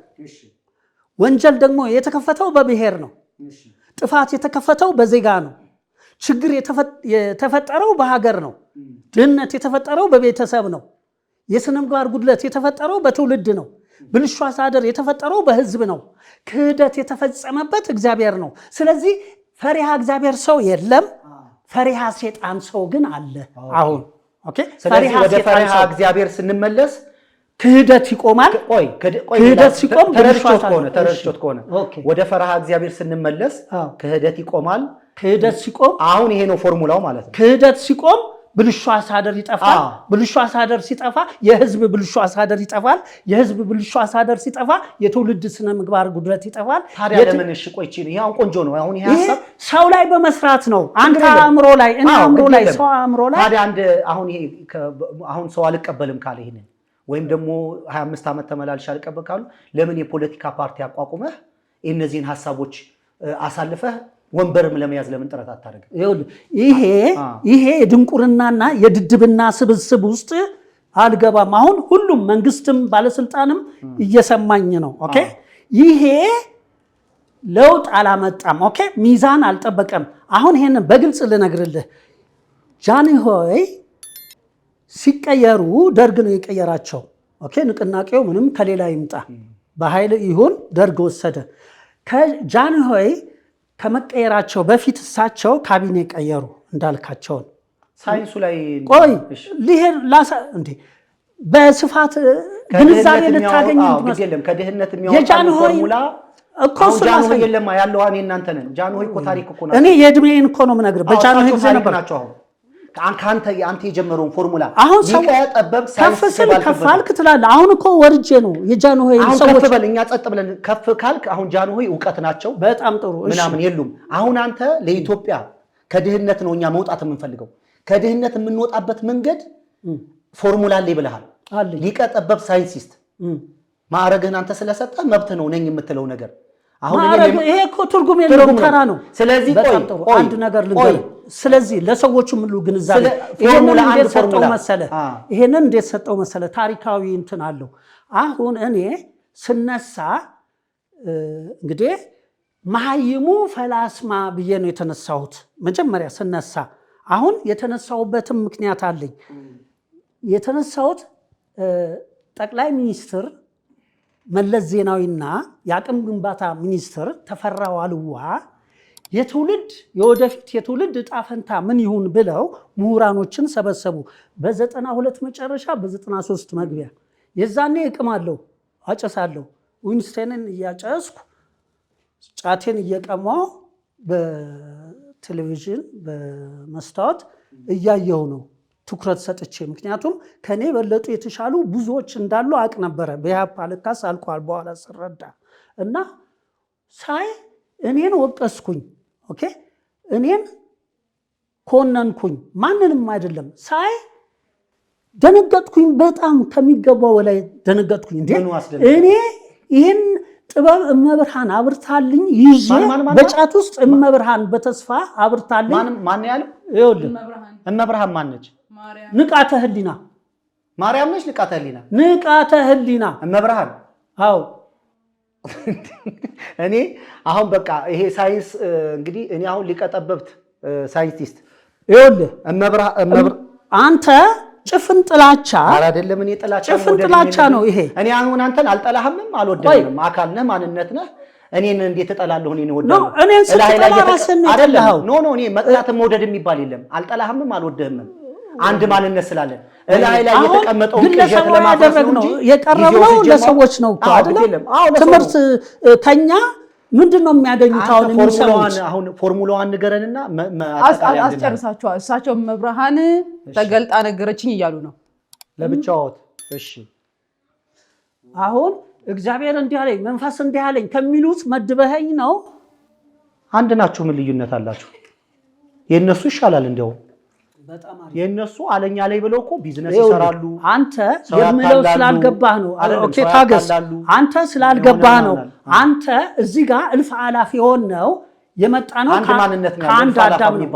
ወንጀል ደግሞ የተከፈተው በብሔር ነው ጥፋት የተከፈተው በዜጋ ነው ችግር የተፈጠረው በሀገር ነው ድህነት የተፈጠረው በቤተሰብ ነው የሥነ ምግባር ጉድለት የተፈጠረው በትውልድ ነው ብልሹ አስተዳደር የተፈጠረው በህዝብ ነው ክህደት የተፈጸመበት እግዚአብሔር ነው ስለዚህ ፈሪሃ እግዚአብሔር ሰው የለም ፈሪሃ ሰይጣን ሰው ግን አለ አሁን ኦኬ ስለዚህ ወደ ፈሪሃ እግዚአብሔር ስንመለስ ክህደት ይቆማል ክህደት ሲቆም ተረድቶት ከሆነ ወደ ፈሪሃ እግዚአብሔር ስንመለስ ክህደት ይቆማል ክህደት ሲቆም አሁን ይሄ ነው ፎርሙላው ማለት ነው ክህደት ሲቆም ብልሹ አስተዳደር ይጠፋል ብልሹ አስተዳደር ሲጠፋ የህዝብ ብልሹ አስተዳደር ይጠፋል የህዝብ ብልሹ አስተዳደር ሲጠፋ የትውልድ ስነ ምግባር ጉድለት ይጠፋል ታዲያ ለምን እሺ ቆይ እቺ ይሄ አሁን ቆንጆ ነው አሁን ይሄ ሐሳብ ሰው ላይ በመስራት ነው አንተ አእምሮ ላይ እና አእምሮ ላይ ሰው አእምሮ ላይ ታዲያ አንድ አሁን ይሄ አሁን ሰው አልቀበልም ካለ ይሄንን ወይም ደግሞ 25 ዓመት ተመላልሽ አልቀበል ካሉ ለምን የፖለቲካ ፓርቲ አቋቁመህ እነዚህን ሐሳቦች አሳልፈህ ወንበርም ለመያዝ ለምን ጥረት አታደርግ ይሄ ድንቁርናና የድድብና ስብስብ ውስጥ አልገባም አሁን ሁሉም መንግስትም ባለስልጣንም እየሰማኝ ነው ኦኬ ይሄ ለውጥ አላመጣም ኦኬ ሚዛን አልጠበቀም አሁን ይሄን በግልጽ ልነግርልህ ጃንሆይ ሲቀየሩ ደርግ ነው የቀየራቸው ኦኬ ንቅናቄው ምንም ከሌላ ይምጣ በኃይል ይሁን ደርግ ወሰደ ከጃንሆይ ከመቀየራቸው በፊት እሳቸው ካቢኔ ቀየሩ እንዳልካቸውን ሳይንሱ ላይ ቆይ ሊሄድ እንዴ በስፋት ግንዛቤ ልታገኝ እንዴለም ከድህነት የሚያወጣው ፎርሙላ እኮ ጃንሆይ የለም ያለው እኔ እናንተ ነን ጃንሆይ እኮ ታሪክ እኮ ነው እኔ የእድሜን እኮ ነው የምነግርህ በጃንሆይ ጊዜ ነበር አንተ የጀመረውን ፎርሙላ አሁን ይቀጠበብ ሳይንስ ከፋልክ ትላለህ አሁን እኮ ወርጄ ነው የጃንሆይ ሰዎች በለኛ ጸጥ ብለን ከፍ ካልክ አሁን ጃንሆይ ዕውቀት ናቸው በጣም ጥሩ ምናምን የሉም አሁን አንተ ለኢትዮጵያ ከድህነት ነው እኛ መውጣት የምንፈልገው ከድህነት የምንወጣበት መንገድ ፎርሙላ ላይ ብለሃል ሊቀጠበብ ሳይንቲስት ማዕረግህን አንተ ስለሰጠ መብት ነው ነኝ የምትለው ነገር አሁን ይሄ እኮ ትርጉም የለውም ተራ ነው ስለዚህ ቆይ አንድ ነገር ልንገር ስለዚህ ለሰዎቹ ምሉ ግንዛቤ ይሄንን እንዴት ሰጠው መሰለ ታሪካዊ እንትን አለው አሁን እኔ ስነሳ እንግዲህ መሐይሙ ፈላስማ ብዬ ነው የተነሳሁት መጀመሪያ ስነሳ አሁን የተነሳሁበትም ምክንያት አለኝ የተነሳሁት ጠቅላይ ሚኒስትር መለስ ዜናዊና የአቅም ግንባታ ሚኒስትር ተፈራ ዋልዋ የትውልድ የወደፊት የትውልድ ዕጣ ፈንታ ምን ይሁን ብለው ምሁራኖችን ሰበሰቡ በ92 መጨረሻ በ93 መግቢያ የዛኔ እቅማለሁ አጨሳለሁ ዊንስቴንን እያጨስኩ ጫቴን እየቀማው በቴሌቪዥን በመስታወት እያየሁ ነው ትኩረት ሰጥቼ ምክንያቱም ከኔ በለጡ የተሻሉ ብዙዎች እንዳሉ አቅ ነበር በያፓ ለካስ አልቋል በኋላ ስረዳ እና ሳይ እኔን ወቀስኩኝ ኦኬ እኔን ኮነንኩኝ ማንንም አይደለም ሳይ ደነገጥኩኝ በጣም ከሚገባው ላይ ደነገጥኩኝ እንዴ እኔ ይሄን ጥበብ እመብርሃን አብርታልኝ ይዤ በጫት ውስጥ እመብርሃን በተስፋ አብርታልኝ ማን ያለው ይኸውልህ እመብርሃን ማን ነች ንቃተ ህሊና ማርያም ነች ንቃተ ህሊና እመብርሃን አዎ እኔ አሁን በቃ ይሄ ሳይንስ እንግዲህ እኔ አሁን ሊቀጠበብት ሳይንቲስት ይኸውልህ እመብርሃን አንተ ጭፍን ጥላቻ አይደለም እኔ ጥላቻ ጭፍን ጥላቻ ነው ይሄ እኔ አሁን አንተን አልጠላህምም አልወደድም አካል ነህ ማንነት ነህ እኔን እንዴት እጠላለሁ? እኔን እወዳለሁ? እኔን ስትጠላ ራስህን የጠላኸው። ኖ እኔ መጥላትም መውደድ የሚባል የለም። አልጠላህምም አልወደህምም። አንድ ማንነት ስላለን እላይ ላይ የተቀመጠው ቅዠት ለማፍረስ ነው የቀረበው ለሰዎች ነው እኮ አይደለም። ትምህርት ከኛ ምንድነው የሚያገኙት? አሁን የሚሰሙት አሁን ፎርሙላዋን ንገረንና አስጨርሳቸዋል። እሳቸው መብርሃን ተገልጣ ነገረችኝ እያሉ ነው ለብቻዎት። እሺ አሁን እግዚአብሔር እንዲህ አለኝ መንፈስ እንዲህ አለኝ ከሚሉት መድበኸኝ ነው። አንድ ናችሁ። ምን ልዩነት አላችሁ? የነሱ ይሻላል እንደው የነሱ አለኛ ላይ ብለው እኮ ቢዝነስ ይሰራሉ። አንተ የምለው ስላልገባህ ነው። ኦኬ ታገስ። አንተ ስላልገባህ ነው። አንተ እዚህ ጋር እልፍ አላፍ የሆነው የመጣ ነው ከአንድ አዳም ነው።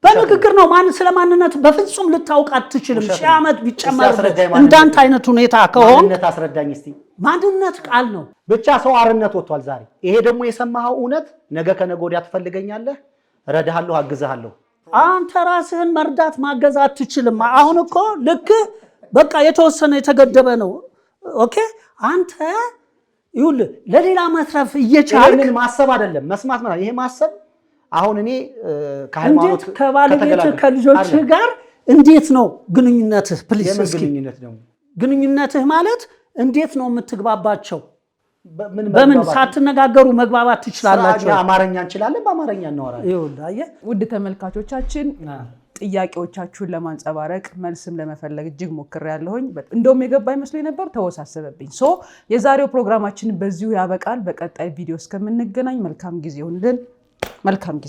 በንግግር ነው። ማን ስለማንነት በፍጹም ልታውቅ አትችልም። ሺህ ዓመት ቢጨመር እንዳንተ አይነት ሁኔታ ከሆነ ማንነት አስረዳኝ እስቲ። ማንነት ቃል ነው ብቻ። ሰው አርነት ወጥቷል ዛሬ። ይሄ ደግሞ የሰማኸው እውነት ነገ ከነገ ወዲያ ትፈልገኛለህ፣ እረዳሃለሁ፣ አግዝሃለሁ። አንተ ራስህን መርዳት ማገዝ አትችልም። አሁን እኮ ልክ በቃ የተወሰነ የተገደበ ነው። ኦኬ አንተ ይሁን ለሌላ መትረፍ እየቻልክ ማሰብ አይደለም መስማት ማለት ይሄ ማሰብ። አሁን እኔ ከሃይማኖት ከባለቤትህ ከልጆችህ ጋር እንዴት ነው ግንኙነትህ? ፕሊዝ እስኪ ግንኙነትህ ማለት እንዴት ነው የምትግባባቸው? በምን ሳትነጋገሩ መግባባት ትችላላችሁ? አማርኛ እንችላለን፣ በአማርኛ እናወራለን። ይኸውልህ ውድ ተመልካቾቻችን ጥያቄዎቻችሁን ለማንጸባረቅ መልስም ለመፈለግ እጅግ ሞክሬያለሁኝ። እንደውም የገባ ይመስለኝ ነበር፣ ተወሳሰበብኝ። የዛሬው ፕሮግራማችን በዚሁ ያበቃል። በቀጣይ ቪዲዮ እስከምንገናኝ መልካም ጊዜ ይሁንልን። መልካም ጊዜ